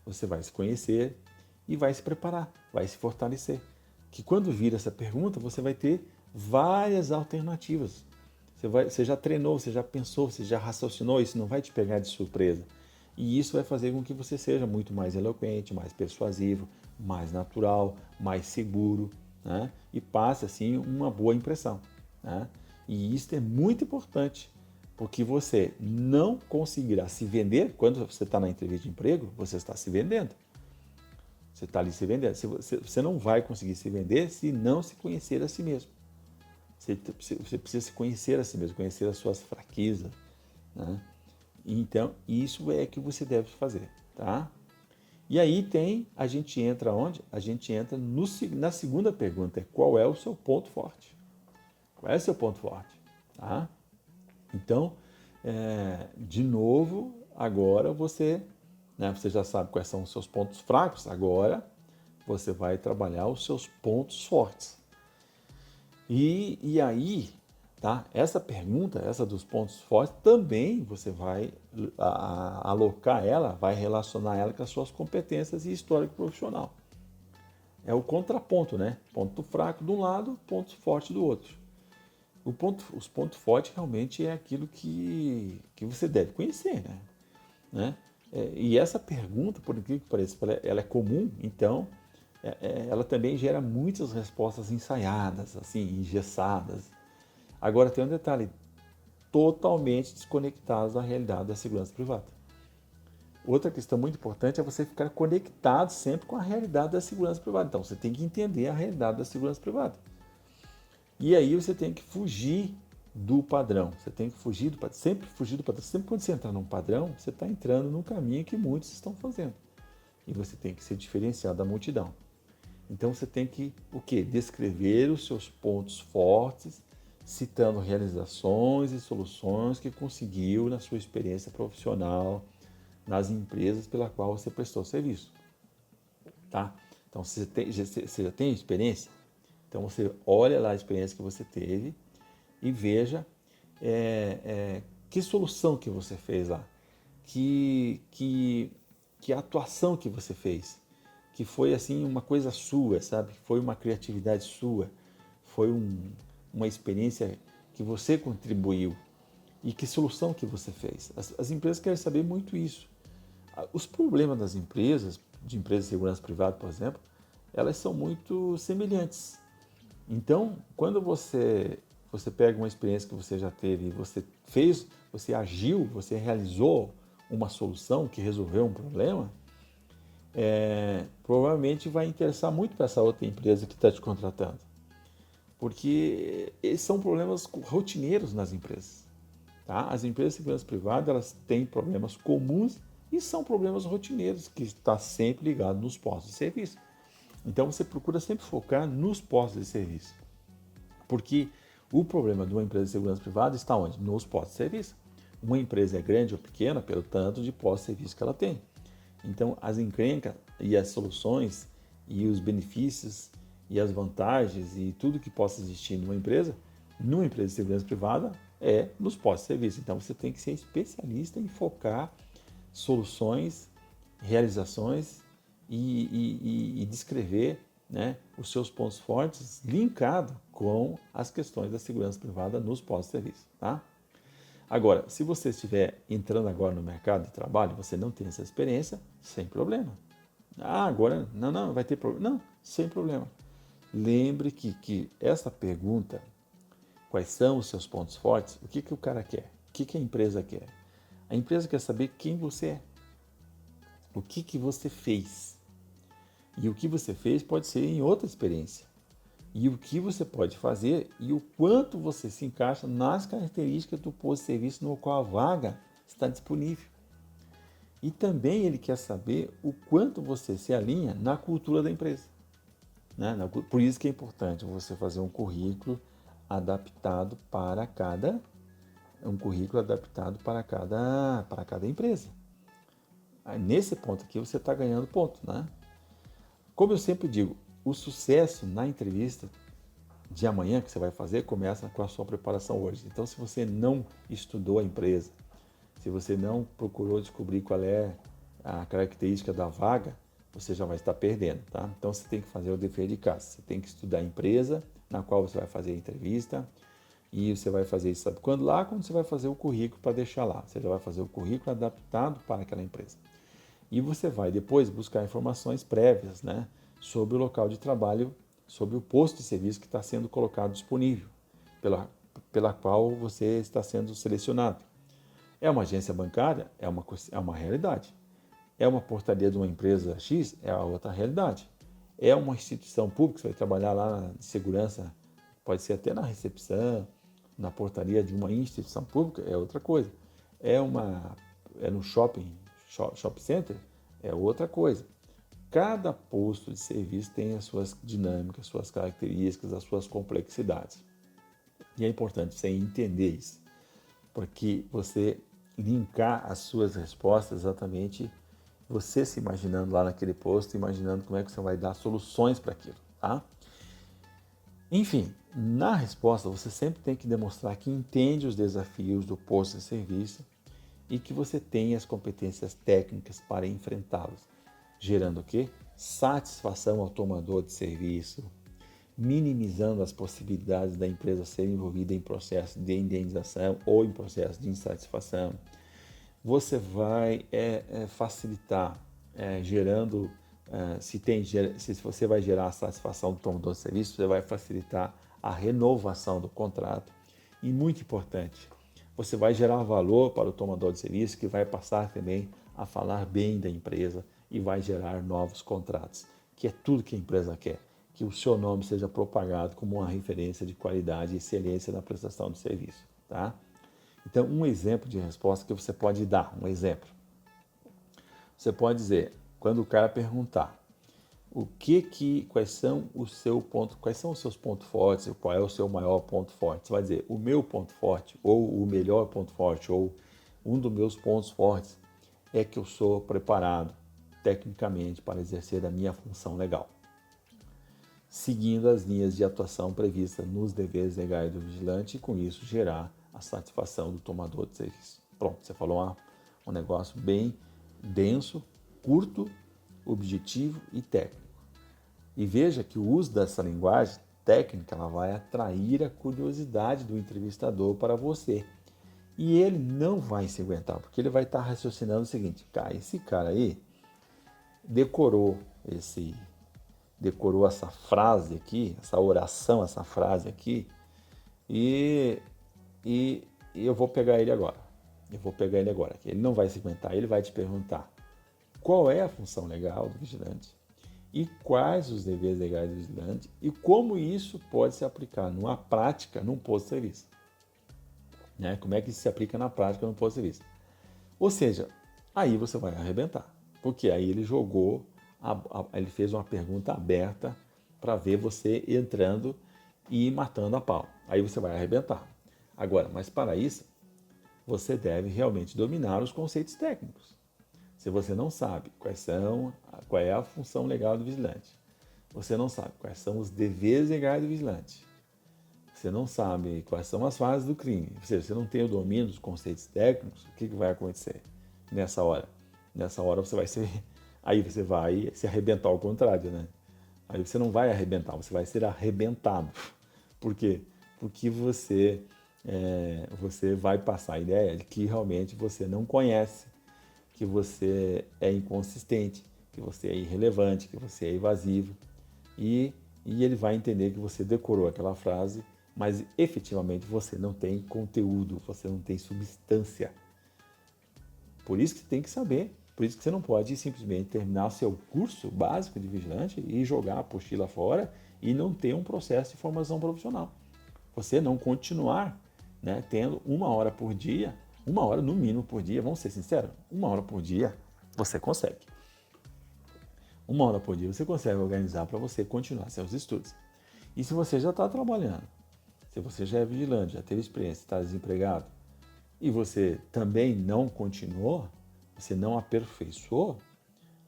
você vai se conhecer e vai se preparar, vai se fortalecer. Que quando vir essa pergunta, você vai ter várias alternativas. Você já treinou, você já pensou, você já raciocinou, isso não vai te pegar de surpresa. E isso vai fazer com que você seja muito mais eloquente, mais persuasivo, mais natural, mais seguro, né? E passe assim uma boa impressão. Né? E isso é muito importante, porque você não conseguirá se vender. Quando você está na entrevista de emprego, você está se vendendo. Você está ali se vendendo. Você não vai conseguir se vender se não se conhecer a si mesmo. Você precisa se conhecer a si mesmo, conhecer as suas fraquezas. Né? Então, isso é que você deve fazer. Tá? E aí a gente entra onde? A gente entra na segunda pergunta, qual é o seu ponto forte? Qual é o seu ponto forte? Tá? Então, de novo, agora você já sabe quais são os seus pontos fracos, agora você vai trabalhar os seus pontos fortes. E aí, tá? Essa pergunta, essa dos pontos fortes, também você vai alocar ela, vai relacionar ela com as suas competências e histórico profissional. É o contraponto, né? Ponto fraco de um lado, ponto forte do outro. Os pontos fortes realmente é aquilo que você deve conhecer, né? E essa pergunta, por incrível que pareça, ela é comum, então ela também gera muitas respostas ensaiadas, assim, engessadas. Agora tem um detalhe, totalmente desconectados da realidade da segurança privada. Outra questão muito importante é você ficar conectado sempre com a realidade da segurança privada. Então você tem que entender a realidade da segurança privada. E aí você tem que fugir do padrão. Você tem que fugir do padrão, sempre fugir do padrão. Sempre quando você entrar num padrão, você está entrando num caminho que muitos estão fazendo. E você tem que ser diferenciado da multidão. Então você tem que o quê? Descrever os seus pontos fortes, citando realizações e soluções que conseguiu na sua experiência profissional, nas empresas pela qual você prestou serviço. Tá? Então você já tem experiência? Então você olha lá a experiência que você teve e veja que solução que você fez lá, que atuação que você fez, que foi assim uma coisa sua, sabe? Foi uma criatividade sua, foi uma experiência que você contribuiu e que solução que você fez. As empresas querem saber muito isso. Os problemas das empresas, de empresas de segurança privada, por exemplo, elas são muito semelhantes. Então, quando você pega uma experiência que você já teve, você fez, você agiu, você realizou uma solução que resolveu um problema, provavelmente vai interessar muito para essa outra empresa que está te contratando. Porque esses são problemas rotineiros nas empresas. Tá? As empresas de segurança privada elas têm problemas comuns e são problemas rotineiros que está sempre ligado nos postos de serviço. Então você procura sempre focar nos postos de serviço. Porque o problema de uma empresa de segurança privada está onde? Nos postos de serviço. Uma empresa é grande ou pequena pelo tanto de postos de serviço que ela tem. Então, as encrencas e as soluções e os benefícios e as vantagens e tudo que possa existir numa empresa de segurança privada, é nos postos de serviço. Então, você tem que ser especialista em focar soluções, realizações e descrever, né, os seus pontos fortes linkado com as questões da segurança privada nos postos de serviço. Tá? Agora, se você estiver entrando agora no mercado de trabalho, você não tem essa experiência, sem problema. Ah, agora, não, vai ter problema. Não, sem problema. Lembre que essa pergunta, quais são os seus pontos fortes, o que o cara quer? O que a empresa quer? A empresa quer saber quem você é. O que você fez. E o que você fez pode ser em outra experiência. E o que você pode fazer e o quanto você se encaixa nas características do posto de serviço no qual a vaga está disponível. E também ele quer saber o quanto você se alinha na cultura da empresa. Né? Por isso que é importante você fazer um currículo adaptado para cada empresa. Nesse ponto aqui você está ganhando ponto, né? Como eu sempre digo, o sucesso na entrevista de amanhã que você vai fazer começa com a sua preparação hoje. Então, se você não estudou a empresa, se você não procurou descobrir qual é a característica da vaga, você já vai estar perdendo, tá? Então, você tem que fazer o dever de casa. Você tem que estudar a empresa na qual você vai fazer a entrevista e você vai fazer isso, sabe quando? Lá, quando você vai fazer o currículo para deixar lá. Você já vai fazer o currículo adaptado para aquela empresa. E você vai depois buscar informações prévias, né, sobre o local de trabalho, sobre o posto de serviço que está sendo colocado disponível, pela qual você está sendo selecionado. É uma agência bancária? É uma realidade. É uma portaria de uma empresa X? É a outra realidade. É uma instituição pública, você vai trabalhar lá na segurança, pode ser até na recepção, na portaria de uma instituição pública, é outra coisa. É no shopping center, é outra coisa. Cada posto de serviço tem as suas dinâmicas, suas características, as suas complexidades. E é importante você entender isso, porque você linkar as suas respostas exatamente você se imaginando lá naquele posto, imaginando como é que você vai dar soluções para aquilo, tá? Enfim, na resposta você sempre tem que demonstrar que entende os desafios do posto de serviço e que você tem as competências técnicas para enfrentá-los, gerando o quê? Satisfação ao tomador de serviço, minimizando as possibilidades da empresa ser envolvida em processo de indenização ou em processo de insatisfação. Você vai facilitar, gerando, se você vai gerar a satisfação do tomador de serviço, você vai facilitar a renovação do contrato. E muito importante, você vai gerar valor para o tomador de serviço, que vai passar também a falar bem da empresa e vai gerar novos contratos, que é tudo que a empresa quer, que o seu nome seja propagado como uma referência de qualidade e excelência na prestação de serviço, tá? Então, um exemplo de resposta que você pode dar, um exemplo. Você pode dizer, quando o cara perguntar, quais são os seus pontos fortes, qual é o seu maior ponto forte? Você vai dizer, o meu ponto forte, ou o melhor ponto forte, ou um dos meus pontos fortes é que eu sou preparado tecnicamente para exercer a minha função legal, seguindo as linhas de atuação previstas nos deveres legais do vigilante e com isso gerar a satisfação do tomador de serviço. Pronto, você falou um negócio bem denso, curto objetivo e técnico. E veja que o uso dessa linguagem técnica ela vai atrair a curiosidade do entrevistador para você. E ele não vai se aguentar, porque ele vai estar raciocinando o seguinte: cara, esse cara aí decorou essa frase aqui, essa oração, essa frase aqui, e, e eu vou pegar ele agora. Ele não vai se aguentar, ele vai te perguntar qual é a função legal do vigilante e quais os deveres legais do vigilante e como isso pode se aplicar numa prática num posto de serviço. Né? Como é que isso se aplica na prática num posto de serviço. Ou seja, aí você vai arrebentar. Porque aí ele ele fez uma pergunta aberta para ver você entrando e matando a pau. Aí você vai arrebentar. Agora, mas para isso, você deve realmente dominar os conceitos técnicos. Se você não sabe qual é a função legal do vigilante, você não sabe quais são os deveres legais do vigilante, você não sabe quais são as fases do crime, ou seja, você não tem o domínio dos conceitos técnicos, o que vai acontecer nessa hora? Nessa hora aí você vai se arrebentar ao contrário, né? Aí você não vai arrebentar, você vai ser arrebentado. Por quê? Porque você vai passar a ideia de que realmente você não conhece, que você é inconsistente, que você é irrelevante, que você é evasivo. E ele vai entender que você decorou aquela frase, mas efetivamente você não tem conteúdo, você não tem substância. Por isso que você tem que saber, por isso que você não pode simplesmente terminar seu curso básico de vigilante e jogar a apostila fora e não ter um processo de formação profissional. Você não continuar, né, tendo 1 hora por dia, 1 hora no mínimo por dia, vamos ser sinceros, 1 hora por dia você consegue. 1 hora por dia você consegue organizar para você continuar seus estudos. E se você já está trabalhando, se você já é vigilante, já teve experiência, está desempregado, e você também não continuou, você não aperfeiçoou,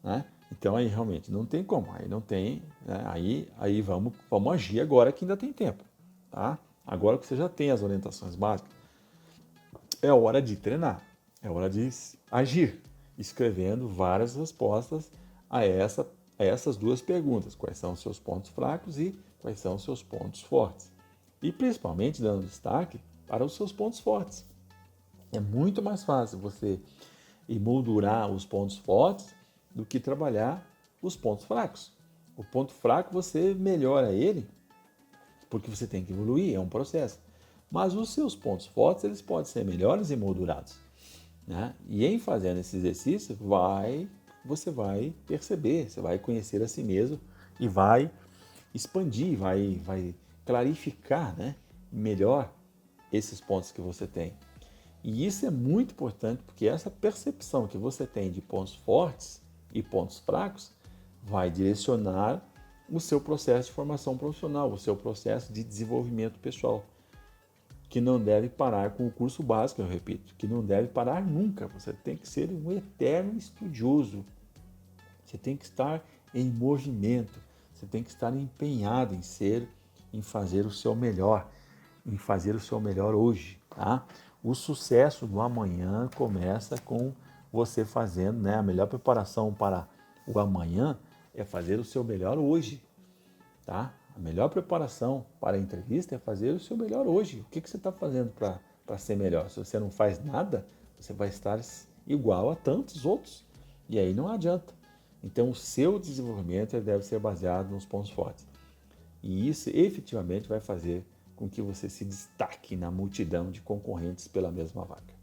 né? Então aí realmente não tem como, aí não tem, né? Aí vamos agir agora que ainda tem tempo, tá? Agora que você já tem as orientações básicas, é hora de treinar, é hora de agir, escrevendo várias respostas a essas duas perguntas: quais são os seus pontos fracos e quais são os seus pontos fortes. E principalmente dando destaque para os seus pontos fortes. É muito mais fácil você emoldurar os pontos fortes do que trabalhar os pontos fracos. O ponto fraco você melhora ele porque você tem que evoluir, é um processo. Mas os seus pontos fortes eles podem ser melhores e moldurados. Né? E em fazendo esse exercício, você vai perceber, você vai conhecer a si mesmo e vai expandir, vai clarificar, né, melhor esses pontos que você tem. E isso é muito importante porque essa percepção que você tem de pontos fortes e pontos fracos vai direcionar o seu processo de formação profissional, o seu processo de desenvolvimento pessoal, que não deve parar com o curso básico, eu repito, que não deve parar nunca. Você tem que ser um eterno estudioso. Você tem que estar em movimento, você tem que estar empenhado em fazer o seu melhor, em fazer o seu melhor hoje, tá? O sucesso do amanhã começa com você fazendo, né? A melhor preparação para o amanhã é fazer o seu melhor hoje, tá? A melhor preparação para a entrevista é fazer o seu melhor hoje. O que você está fazendo para ser melhor? Se você não faz nada, você vai estar igual a tantos outros. E aí não adianta. Então, o seu desenvolvimento deve ser baseado nos pontos fortes. E isso efetivamente vai fazer com que você se destaque na multidão de concorrentes pela mesma vaga.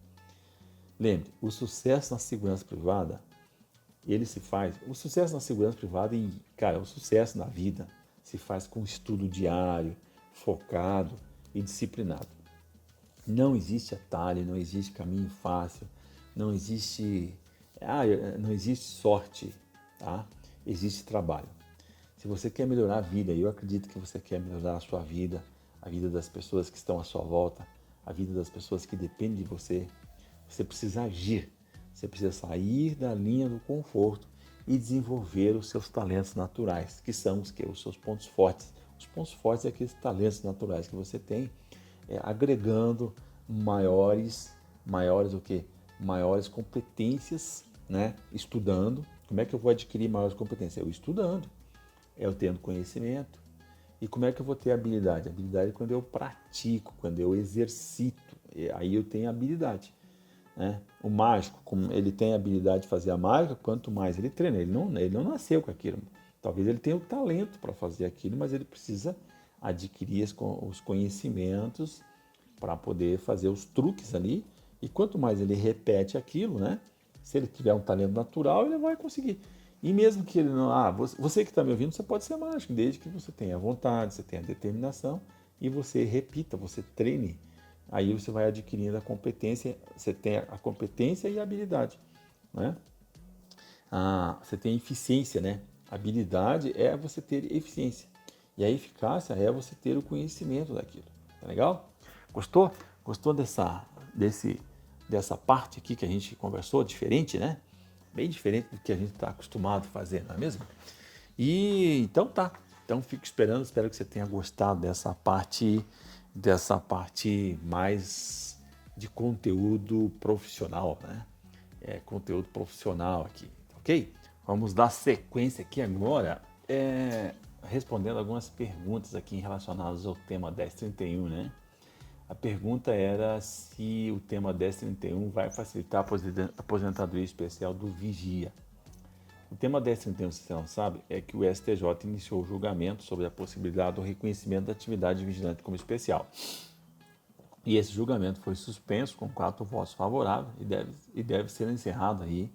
Lembre, o sucesso na segurança privada, o sucesso na segurança privada e, cara, o sucesso na vida se faz com estudo diário, focado e disciplinado. Não existe atalho, não existe caminho fácil, não existe sorte, tá? Existe trabalho. Se você quer melhorar a vida, e eu acredito que você quer melhorar a sua vida, a vida das pessoas que estão à sua volta, a vida das pessoas que dependem de você, você precisa agir. Você precisa sair da linha do conforto e desenvolver os seus talentos naturais, que são os seus pontos fortes. Os pontos fortes são aqueles talentos naturais que você tem, agregando maiores competências, né? Estudando como é que eu vou adquirir maiores competências? Eu estudando, eu tendo conhecimento. E como é que eu vou ter habilidade? Habilidade é quando eu pratico, quando eu exercito, aí eu tenho habilidade. Né? O mágico, como ele tem a habilidade de fazer a mágica, quanto mais ele treina, ele não nasceu com aquilo. Talvez ele tenha o talento para fazer aquilo, mas ele precisa adquirir os conhecimentos para poder fazer os truques ali. E quanto mais ele repete aquilo, né? Se ele tiver um talento natural, ele vai conseguir. E mesmo que ele não. Você que está me ouvindo, você pode ser mágico, desde que você tenha vontade, você tenha determinação e você repita, você treine. Aí você vai adquirindo a competência, você tem a competência e a habilidade. Né? Você tem eficiência, né? Habilidade é você ter eficiência. E a eficácia é você ter o conhecimento daquilo. Tá legal? Gostou? Gostou dessa parte aqui que a gente conversou? Diferente, né? Bem diferente do que a gente está acostumado a fazer, não é mesmo? E então tá. Então fico esperando, espero que você tenha gostado dessa parte mais de conteúdo profissional, né? Conteúdo profissional aqui, ok? Vamos dar sequência aqui agora, respondendo algumas perguntas aqui relacionadas ao tema 1031, né? A pergunta era se o tema 1031 vai facilitar a aposentadoria especial do vigia. O tema 1031, se você não sabe, é que o STJ iniciou o julgamento sobre a possibilidade do reconhecimento da atividade de vigilante como especial. E esse julgamento foi suspenso com 4 votos favoráveis e deve ser encerrado aí.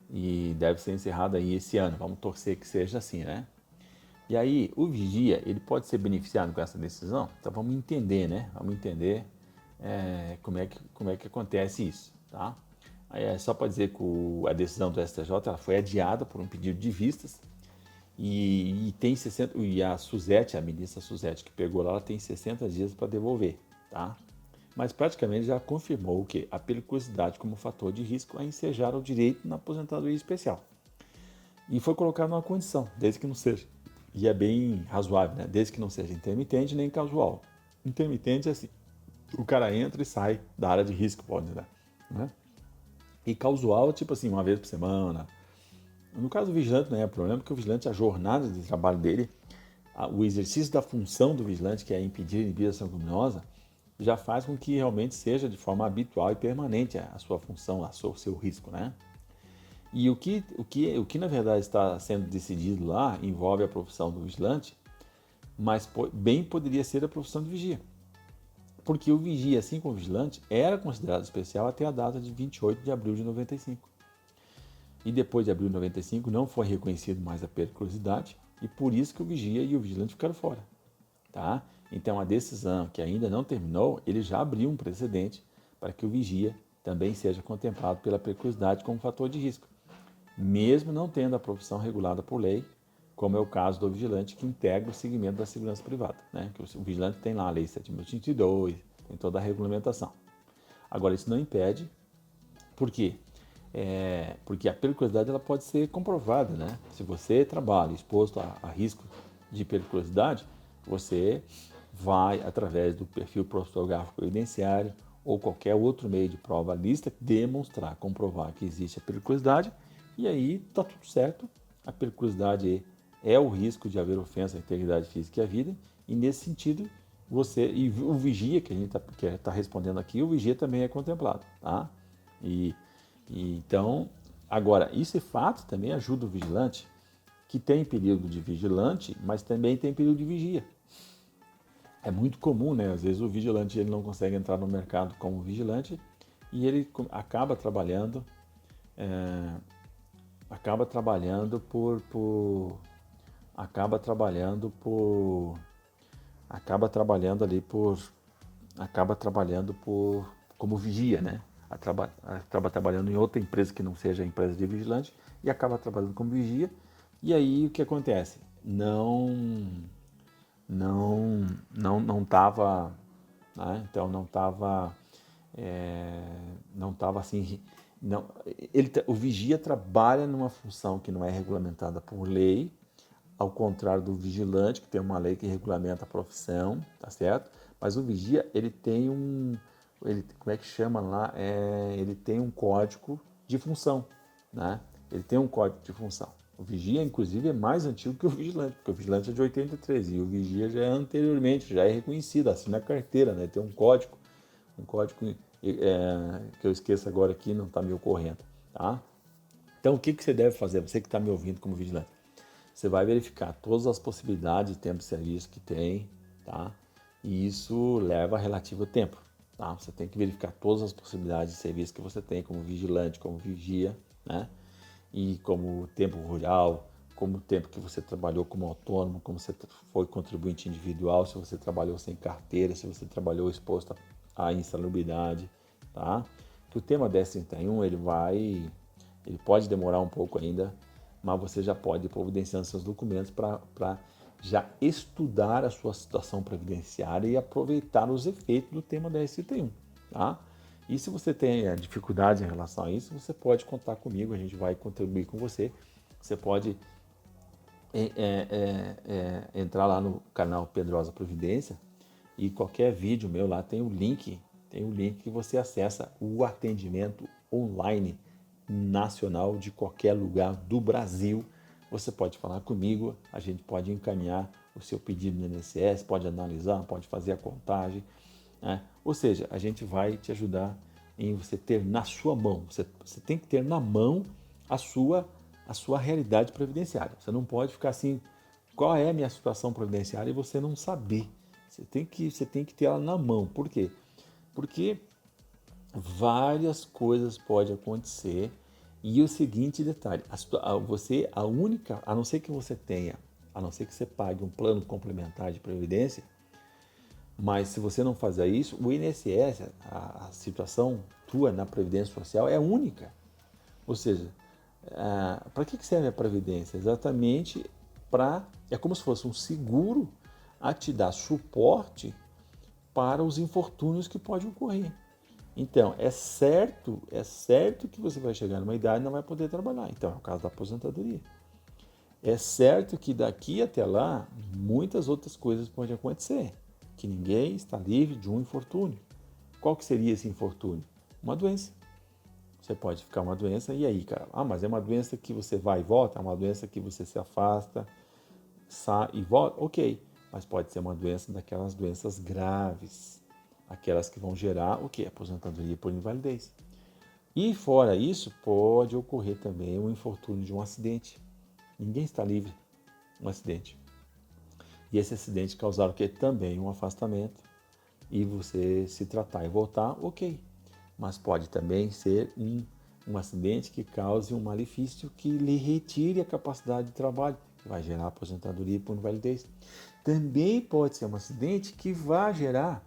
E deve ser encerrado aí esse ano. Vamos torcer que seja assim, né? E aí, o vigia, ele pode ser beneficiado com essa decisão? Então vamos entender, né? Vamos entender como é que acontece isso, tá? Só para dizer que a decisão do STJ ela foi adiada por um pedido de vistas e tem 60, e a Suzete, a ministra Suzete que pegou lá, ela tem 60 dias para devolver, tá? Mas praticamente já confirmou o que? A periculosidade como fator de risco a ensejar o direito na aposentadoria especial. E foi colocado uma condição, desde que não seja, e é bem razoável, né? Desde que não seja intermitente nem casual. Intermitente é assim, o cara entra e sai da área de risco, pode dizer, né? E casual é tipo assim, uma vez por semana. No caso do vigilante não é problema, porque o vigilante, a jornada de trabalho dele, o exercício da função do vigilante, que é impedir a inibição criminosa, já faz com que realmente seja de forma habitual e permanente a sua função, o seu risco, né? E o que na verdade está sendo decidido lá envolve a profissão do vigilante, mas bem poderia ser a profissão de vigia. Porque o vigia, assim como o vigilante, era considerado especial até a data de 28 de abril de 95. E depois de abril de 95 não foi reconhecido mais a periculosidade e por isso que o vigia e o vigilante ficaram fora. Tá? Então a decisão que ainda não terminou, ele já abriu um precedente para que o vigia também seja contemplado pela periculosidade como fator de risco, mesmo não tendo a profissão regulada por lei, como é o caso do vigilante que integra o segmento da segurança privada. Né? Que o vigilante tem lá a lei 7.032, tem toda a regulamentação. Agora isso não impede, por quê? Porque a periculosidade ela pode ser comprovada, né? Se você trabalha exposto a risco de periculosidade, você vai, através do perfil criptográfico evidenciário ou qualquer outro meio de prova lista, demonstrar, comprovar que existe a periculosidade e aí está tudo certo. A periculosidade é o risco de haver ofensa à integridade física e à vida e nesse sentido e o vigia que a gente está respondendo aqui, o vigia também é contemplado, tá? Então, agora, isso é fato também ajuda o vigilante, que tem período de vigilante, mas também tem período de vigia. É muito comum, né? Às vezes o vigilante ele não consegue entrar no mercado como vigilante e ele acaba trabalhando, acaba trabalhando acaba trabalhando por, acaba trabalhando como vigia, né? Acaba trabalhando em outra empresa que não seja a empresa de vigilante e acaba trabalhando como vigia. E aí o que acontece? Não estava, né? Então não estava assim, não, o vigia trabalha numa função que não é regulamentada por lei, ao contrário do vigilante, que tem uma lei que regulamenta a profissão, tá certo? Mas o vigia, ele tem como é que chama lá? Ele tem um código de função, né? ele tem um código de função. O vigia, inclusive, é mais antigo que o vigilante, porque o vigilante é de 83 e o vigia já é anteriormente, já é reconhecido, assim na carteira, né? Tem um código que eu esqueço agora aqui, não está me ocorrendo, tá? Então, o que você deve fazer, você que está me ouvindo como vigilante? Você vai verificar todas as possibilidades de tempo de serviço que tem, tá? E isso leva relativo tempo, tá? Você tem que verificar todas as possibilidades de serviço que você tem como vigilante, como vigia, né? E como tempo rural, como o tempo que você trabalhou como autônomo, como você foi contribuinte individual, se você trabalhou sem carteira, se você trabalhou exposto à insalubridade, tá? Que o tema 1031, ele pode demorar um pouco ainda, mas você já pode ir providenciando seus documentos para já estudar a sua situação previdenciária e aproveitar os efeitos do tema 1031, tá? E se você tem dificuldade em relação a isso, você pode contar comigo, a gente vai contribuir com você. Você pode entrar lá no canal Pedrosa Providência e qualquer vídeo meu lá tem o link que você acessa o atendimento online nacional de qualquer lugar do Brasil. Você pode falar comigo, a gente pode encaminhar o seu pedido no INSS, pode analisar, pode fazer a contagem, né? Ou seja, a gente vai te ajudar em você ter na sua mão, você tem que ter na mão a sua realidade previdenciária. Você não pode ficar assim, qual é a minha situação previdenciária e você não saber. Você tem que ter ela na mão. Por quê? Porque várias coisas podem acontecer. E o seguinte detalhe, a não ser que você tenha, a não ser que você pague um plano complementar de previdência, mas se você não fazer isso, o INSS, a situação tua na Previdência Social é única. Ou seja, para que serve a Previdência? Exatamente é como se fosse um seguro a te dar suporte para os infortúnios que podem ocorrer. Então, é certo que você vai chegar numa idade e não vai poder trabalhar. Então, é o caso da aposentadoria. É certo que daqui até lá, muitas outras coisas podem acontecer, que ninguém está livre de um infortúnio. Qual que seria esse infortúnio? Uma doença. Você pode ficar uma doença, e aí, cara? Mas é uma doença que você vai e volta? É uma doença que você se afasta, sai e volta? Ok, mas pode ser uma doença daquelas doenças graves, aquelas que vão gerar o quê? Aposentadoria por invalidez. E fora isso, pode ocorrer também o infortúnio de um acidente. Ninguém está livre de um acidente. E esse acidente causar o quê? Também um afastamento. E você se tratar e voltar, ok. Mas pode também ser um acidente que cause um malefício que lhe retire a capacidade de trabalho, que vai gerar aposentadoria por invalidez. Também pode ser um acidente que vai gerar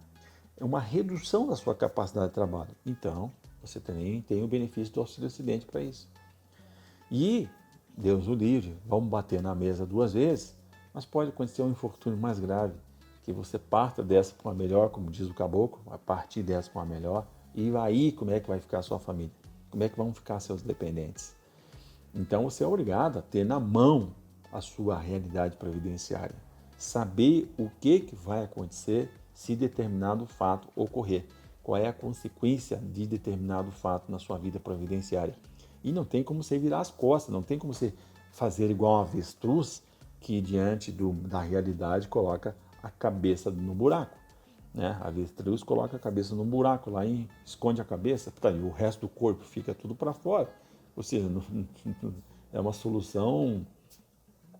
uma redução da sua capacidade de trabalho. Então, você também tem o benefício do auxílio acidente para isso. E, Deus o livre, vamos bater na mesa 2 vezes, mas pode acontecer um infortúnio mais grave, que você parta dessa para uma melhor, como diz o caboclo, vai partir dessa para uma melhor, e aí como é que vai ficar a sua família? Como é que vão ficar seus dependentes? Então você é obrigado a ter na mão a sua realidade previdenciária, saber o que vai acontecer se determinado fato ocorrer, qual é a consequência de determinado fato na sua vida previdenciária. E não tem como você virar as costas, não tem como você fazer igual um avestruz que diante da realidade coloca a cabeça no buraco. Né? A avestruz coloca a cabeça no buraco lá e esconde a cabeça, e o resto do corpo fica tudo para fora. Ou seja, é uma solução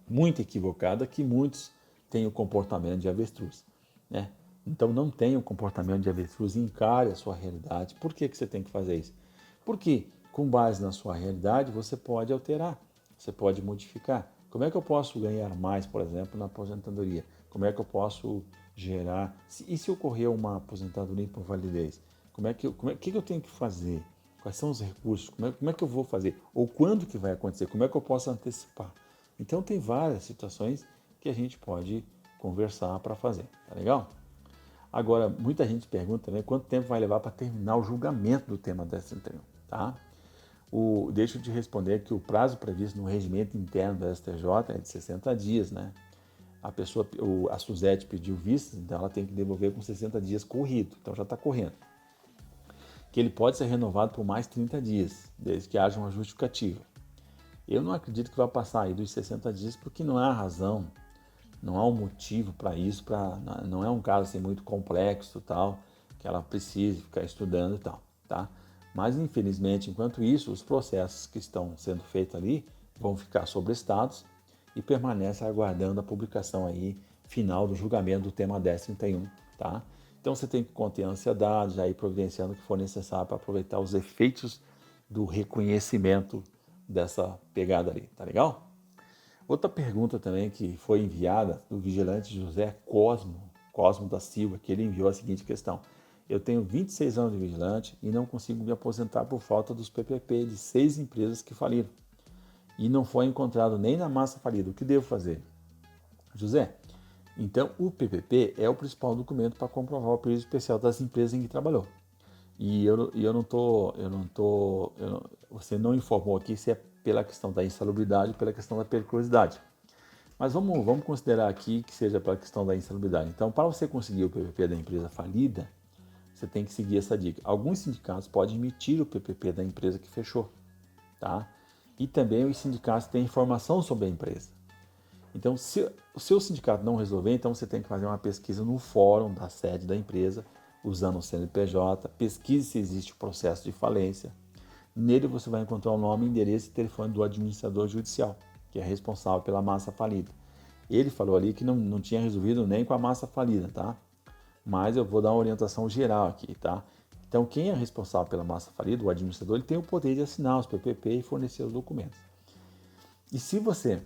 muito equivocada que muitos têm o comportamento de avestruz. Né? Então não tenha o comportamento de avestruz, encare a sua realidade. Por que você tem que fazer isso? Porque com base na sua realidade você pode alterar, você pode modificar. Como é que eu posso ganhar mais, por exemplo, na aposentadoria? Como é que eu posso gerar? E se ocorrer uma aposentadoria por validez? O que eu tenho que fazer? Quais são os recursos? Como é que eu vou fazer? Ou quando que vai acontecer? Como é que eu posso antecipar? Então tem várias situações que a gente pode conversar para fazer, tá legal? Agora, muita gente pergunta também quanto tempo vai levar para terminar o julgamento do tema 1031, tá? Deixa eu te responder que o prazo previsto no regimento interno da STJ é de 60 dias, né? A Suzete pediu vista, então ela tem que devolver com 60 dias corrido, então já está correndo. Que ele pode ser renovado por mais 30 dias, desde que haja uma justificativa. Eu não acredito que vai passar aí dos 60 dias, porque não há razão, não há um motivo para isso, não é um caso assim, muito complexo, tal, que ela precise ficar estudando e tal, tá? Mas, infelizmente, enquanto isso, os processos que estão sendo feitos ali vão ficar sobrestados e permanecem aguardando a publicação aí final do julgamento do tema 1031, tá? Então, você tem que conter a ansiedade, já ir providenciando o que for necessário para aproveitar os efeitos do reconhecimento dessa pegada ali, tá legal? Outra pergunta também que foi enviada do vigilante José Cosmo da Silva, que ele enviou a seguinte questão: eu tenho 26 anos de vigilante e não consigo me aposentar por falta dos PPP de 6 empresas que faliram. E não foi encontrado nem na massa falida. O que devo fazer? José, então o PPP é o principal documento para comprovar o período especial das empresas em que trabalhou. E eu não tô, você não informou aqui se é pela questão da insalubridade ou pela questão da periculosidade. Mas vamos considerar aqui que seja pela questão da insalubridade. Então, para você conseguir o PPP da empresa falida, você tem que seguir essa dica. Alguns sindicatos podem emitir o PPP da empresa que fechou, tá? E também os sindicatos têm informação sobre a empresa. Então, se o seu sindicato não resolver, então você tem que fazer uma pesquisa no fórum da sede da empresa, usando o CNPJ, pesquise se existe o processo de falência. Nele você vai encontrar o nome, endereço e telefone do administrador judicial, que é responsável pela massa falida. Ele falou ali que não tinha resolvido nem com a massa falida, tá? Mas eu vou dar uma orientação geral aqui, tá? Então, quem é responsável pela massa falida, o administrador, ele tem o poder de assinar os PPP e fornecer os documentos. E se você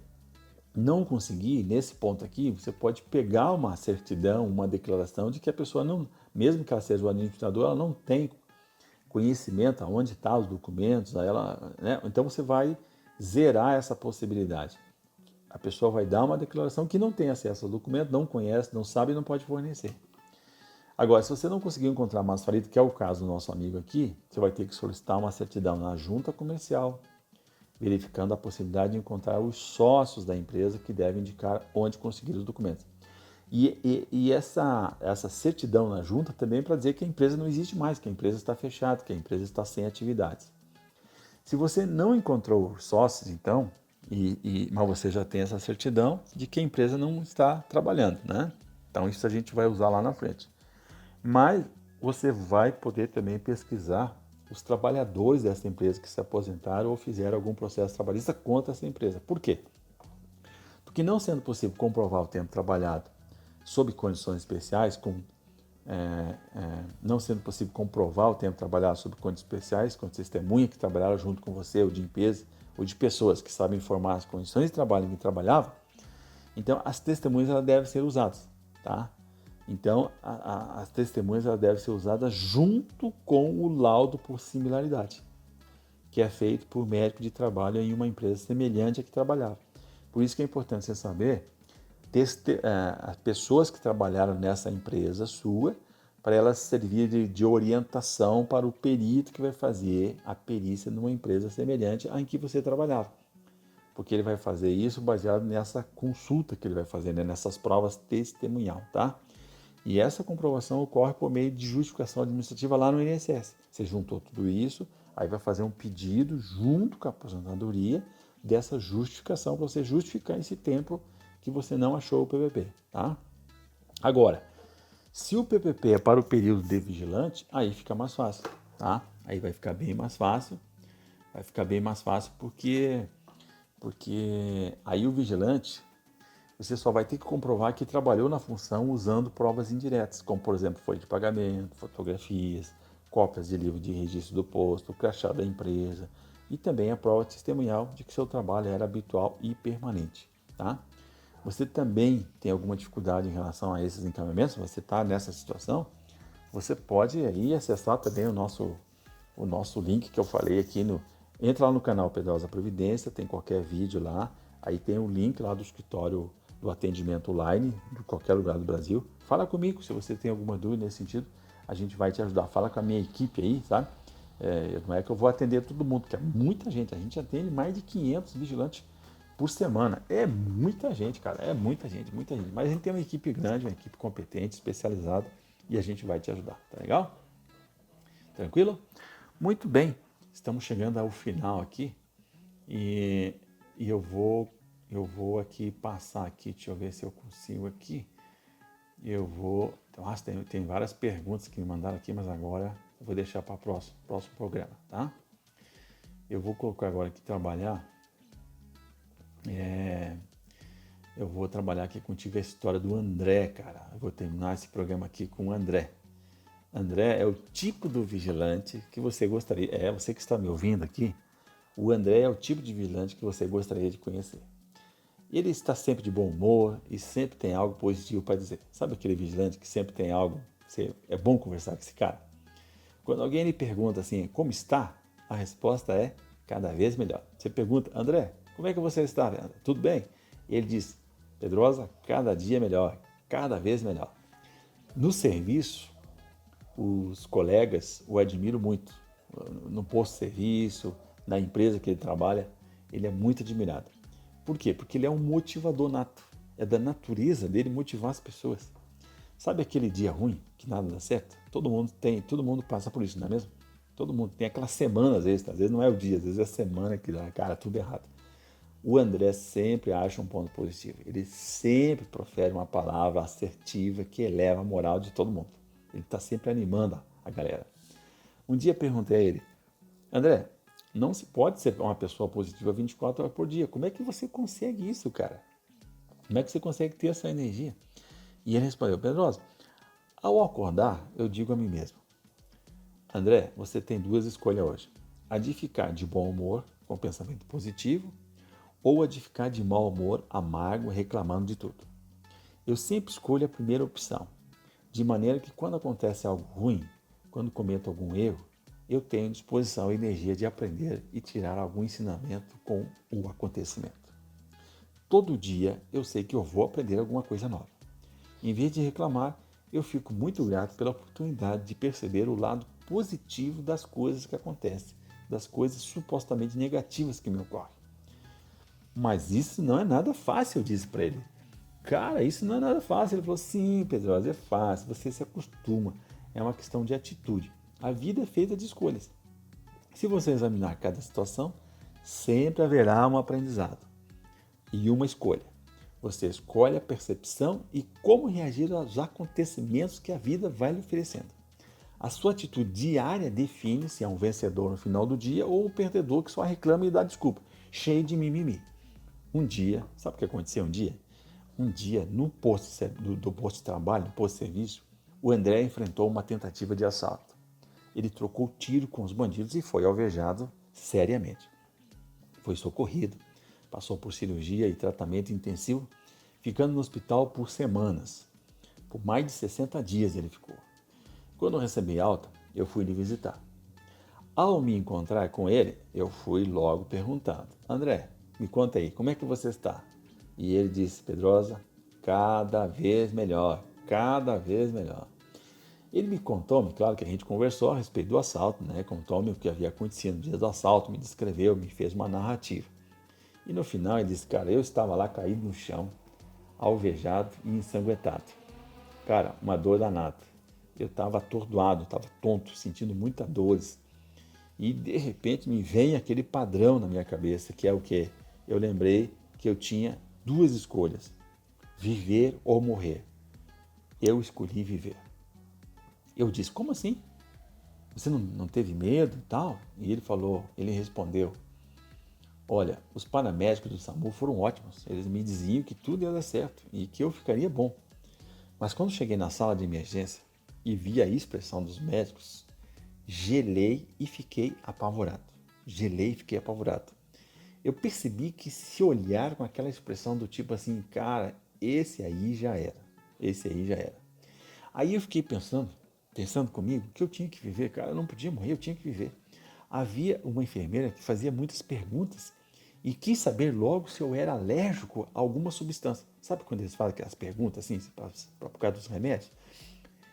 não conseguir, nesse ponto aqui, você pode pegar uma certidão, uma declaração de que a pessoa não, mesmo que ela seja o administrador, ela não tem conhecimento aonde estão os documentos, ela, né? Então você vai zerar essa possibilidade. A pessoa vai dar uma declaração que não tem acesso ao documento, não conhece, não sabe e não pode fornecer. Agora, se você não conseguir encontrar massa falida, que é o caso do nosso amigo aqui, você vai ter que solicitar uma certidão na junta comercial, verificando a possibilidade de encontrar os sócios da empresa que devem indicar onde conseguir os documentos. E essa certidão na junta também é para dizer que a empresa não existe mais, que a empresa está fechada, que a empresa está sem atividades. Se você não encontrou sócios, então, mas você já tem essa certidão de que a empresa não está trabalhando, né? Então isso a gente vai usar lá na frente. Mas você vai poder também pesquisar os trabalhadores dessa empresa que se aposentaram ou fizeram algum processo trabalhista contra essa empresa. Por quê? Porque não sendo possível comprovar o tempo trabalhado sob condições especiais, não sendo possível comprovar o tempo trabalhado sob condições especiais, com testemunha que trabalharam junto com você, ou de empresa, ou de pessoas que sabem informar as condições de trabalho em que trabalhavam, então as testemunhas elas devem ser usadas, tá? Então as testemunhas elas devem ser usadas junto com o laudo por similaridade, que é feito por médico de trabalho em uma empresa semelhante à que trabalhava. Por isso que é importante você saber as pessoas que trabalharam nessa empresa sua, para elas servir de orientação para o perito que vai fazer a perícia numa empresa semelhante à em que você trabalhava. Porque ele vai fazer isso baseado nessa consulta que ele vai fazer, né? Nessas provas testemunhal, tá? E essa comprovação ocorre por meio de justificação administrativa lá no INSS. Você juntou tudo isso, aí vai fazer um pedido junto com a aposentadoria dessa justificação para você justificar esse tempo que você não achou o PPP, tá? Agora, se o PPP é para o período de vigilante, aí fica mais fácil, tá? Aí vai ficar bem mais fácil, porque aí o vigilante, você só vai ter que comprovar que trabalhou na função usando provas indiretas, como por exemplo folha de pagamento, fotografias, cópias de livro de registro do posto, o crachá da empresa e também a prova testemunhal de que seu trabalho era habitual e permanente, tá? Você também tem alguma dificuldade em relação a esses encaminhamentos? Você está nessa situação? Você pode aí acessar também o nosso link que eu falei aqui no. Entra lá no canal Pedrosa Previdência, tem qualquer vídeo lá. Aí tem o link lá do escritório do atendimento online, de qualquer lugar do Brasil. Fala comigo se você tem alguma dúvida nesse sentido. A gente vai te ajudar. Fala com a minha equipe aí, sabe? Não é que eu vou atender todo mundo, porque é muita gente. A gente atende mais de 500 vigilantes por semana. É muita gente, cara. É muita gente, muita gente. Mas a gente tem uma equipe grande, uma equipe competente, especializada, e a gente vai te ajudar. Tá legal? Tranquilo? Muito bem. Estamos chegando ao final aqui. E E eu vou aqui passar aqui, deixa eu ver se eu consigo aqui. Nossa, tem várias perguntas que me mandaram aqui, mas agora eu vou deixar para o próximo programa, tá? Eu vou colocar agora aqui trabalhar. Eu vou trabalhar aqui contigo a história do André, cara. Eu vou terminar esse programa aqui com o André. André é o tipo do vigilante que você gostaria. Você que está me ouvindo aqui. O André é o tipo de vigilante que você gostaria de conhecer. Ele está sempre de bom humor e sempre tem algo positivo para dizer. Sabe aquele vigilante que sempre tem algo? É bom conversar com esse cara. Quando alguém lhe pergunta assim, como está? A resposta é cada vez melhor. Você pergunta, André, como é que você está? Tudo bem? Ele diz, Pedrosa, cada dia melhor, cada vez melhor. No serviço, os colegas o admiram muito. No posto de serviço, na empresa que ele trabalha, ele é muito admirado. Por quê? Porque ele é um motivador nato. É da natureza dele motivar as pessoas. Sabe aquele dia ruim, que nada dá certo? Todo mundo passa por isso, não é mesmo? Todo mundo tem aquela semana, às vezes não é o dia, às vezes é a semana que dá, cara, tudo errado. O André sempre acha um ponto positivo. Ele sempre profere uma palavra assertiva que eleva a moral de todo mundo. Ele está sempre animando a galera. Um dia perguntei a ele, André, não se pode ser uma pessoa positiva 24 horas por dia. Como é que você consegue isso, cara? Como é que você consegue ter essa energia? E ele respondeu, Pedrosa, ao acordar, eu digo a mim mesmo, André, você tem duas escolhas hoje. A de ficar de bom humor, com pensamento positivo, ou a de ficar de mau humor, amargo, reclamando de tudo. Eu sempre escolho a primeira opção, de maneira que quando acontece algo ruim, quando cometo algum erro, eu tenho disposição e energia de aprender e tirar algum ensinamento com o acontecimento. Todo dia eu sei que eu vou aprender alguma coisa nova. Em vez de reclamar, eu fico muito grato pela oportunidade de perceber o lado positivo das coisas que acontecem, das coisas supostamente negativas que me ocorrem. Mas isso não é nada fácil, eu disse para ele. Cara, isso não é nada fácil. Ele falou, sim, Pedrosa, é fácil, você se acostuma. É uma questão de atitude. A vida é feita de escolhas. Se você examinar cada situação, sempre haverá um aprendizado e uma escolha. Você escolhe a percepção e como reagir aos acontecimentos que a vida vai lhe oferecendo. A sua atitude diária define se é um vencedor no final do dia ou um perdedor que só reclama e dá desculpa, cheio de mimimi. Um dia, sabe o que aconteceu um dia? Um dia, no posto do posto de trabalho, no posto de serviço, o André enfrentou uma tentativa de assalto. Ele trocou tiro com os bandidos e foi alvejado seriamente. Foi socorrido, passou por cirurgia e tratamento intensivo, ficando no hospital por semanas. Por mais de 60 dias ele ficou. Quando eu recebi alta, eu fui lhe visitar. Ao me encontrar com ele, eu fui logo perguntando, André, me conta aí, como é que você está? E ele disse, Pedrosa, cada vez melhor, cada vez melhor. Ele me contou-me, claro que a gente conversou a respeito do assalto, né? Contou-me o que havia acontecido no dia do assalto, me descreveu, me fez uma narrativa. E no final ele disse, cara, eu estava lá caído no chão, alvejado e ensanguentado. Cara, uma dor danada. Eu estava atordoado, estava tonto, sentindo muitas dores. E de repente me vem aquele padrão na minha cabeça, que é o quê? Eu lembrei que eu tinha duas escolhas, viver ou morrer. Eu escolhi viver. Eu disse, como assim? Você não teve medo e tal? E ele respondeu, olha, os paramédicos do SAMU foram ótimos. Eles me diziam que tudo ia dar certo e que eu ficaria bom. Mas quando cheguei na sala de emergência e vi a expressão dos médicos, gelei e fiquei apavorado. Gelei e fiquei apavorado. Eu percebi que se olhar com aquela expressão do tipo assim, cara, esse aí já era. Esse aí já era. Aí eu fiquei pensando comigo que eu tinha que viver, cara, eu não podia morrer, eu tinha que viver. Havia uma enfermeira que fazia muitas perguntas e quis saber logo se eu era alérgico a alguma substância. Sabe quando eles fazem aquelas perguntas assim, por causa dos remédios?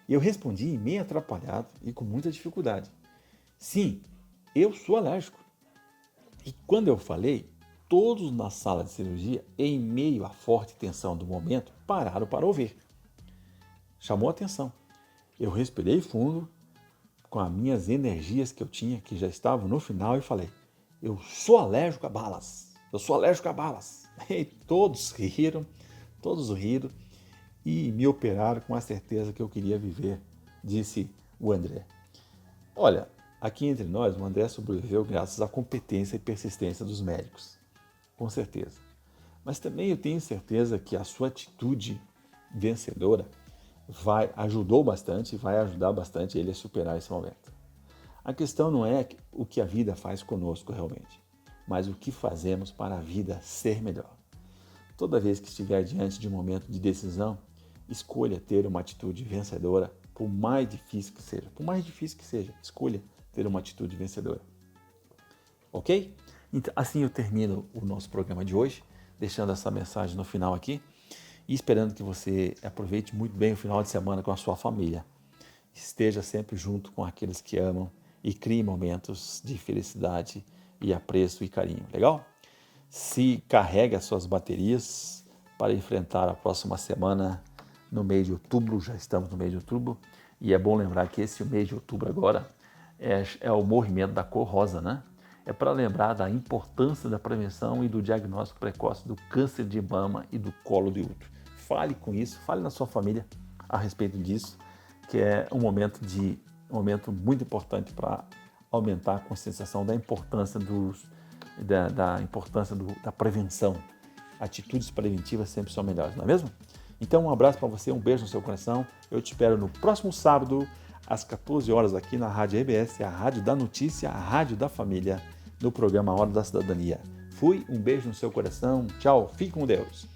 E eu respondi meio atrapalhado e com muita dificuldade. Sim, eu sou alérgico. E quando eu falei, todos na sala de cirurgia, em meio à forte tensão do momento, pararam para ouvir. Chamou a atenção. Eu respirei fundo, com as minhas energias que eu tinha, que já estavam no final, e falei, eu sou alérgico a balas. eu sou alérgico a balas. E todos riram e me operaram com a certeza que eu queria viver, disse o André. Olha, aqui entre nós, o André sobreviveu graças à competência e persistência dos médicos, com certeza. Mas também eu tenho certeza que a sua atitude vencedora ajudou bastante e vai ajudar bastante ele a superar esse momento. A questão não é o que a vida faz conosco realmente, mas o que fazemos para a vida ser melhor. Toda vez que estiver diante de um momento de decisão, escolha ter uma atitude vencedora, por mais difícil que seja, escolha ter uma atitude vencedora. Ok? Então, assim eu termino o nosso programa de hoje, deixando essa mensagem no final aqui e esperando que você aproveite muito bem o final de semana com a sua família. Esteja sempre junto com aqueles que amam e crie momentos de felicidade e apreço e carinho. Legal? Se carregue as suas baterias para enfrentar a próxima semana no mês de outubro. Já estamos no mês de outubro e é bom lembrar que esse mês de outubro agora é o movimento da cor rosa, né? É para lembrar da importância da prevenção e do diagnóstico precoce do câncer de mama e do colo de útero. Fale com isso, fale na sua família a respeito disso, que é um momento muito importante para aumentar a conscientização da importância da prevenção. Atitudes preventivas sempre são melhores, não é mesmo? Então, um abraço para você, um beijo no seu coração. Eu te espero no próximo sábado, às 14 horas, aqui na Rádio RBS, a Rádio da Notícia, a Rádio da Família, no programa Hora da Cidadania. Fui, um beijo no seu coração. Tchau, fique com Deus.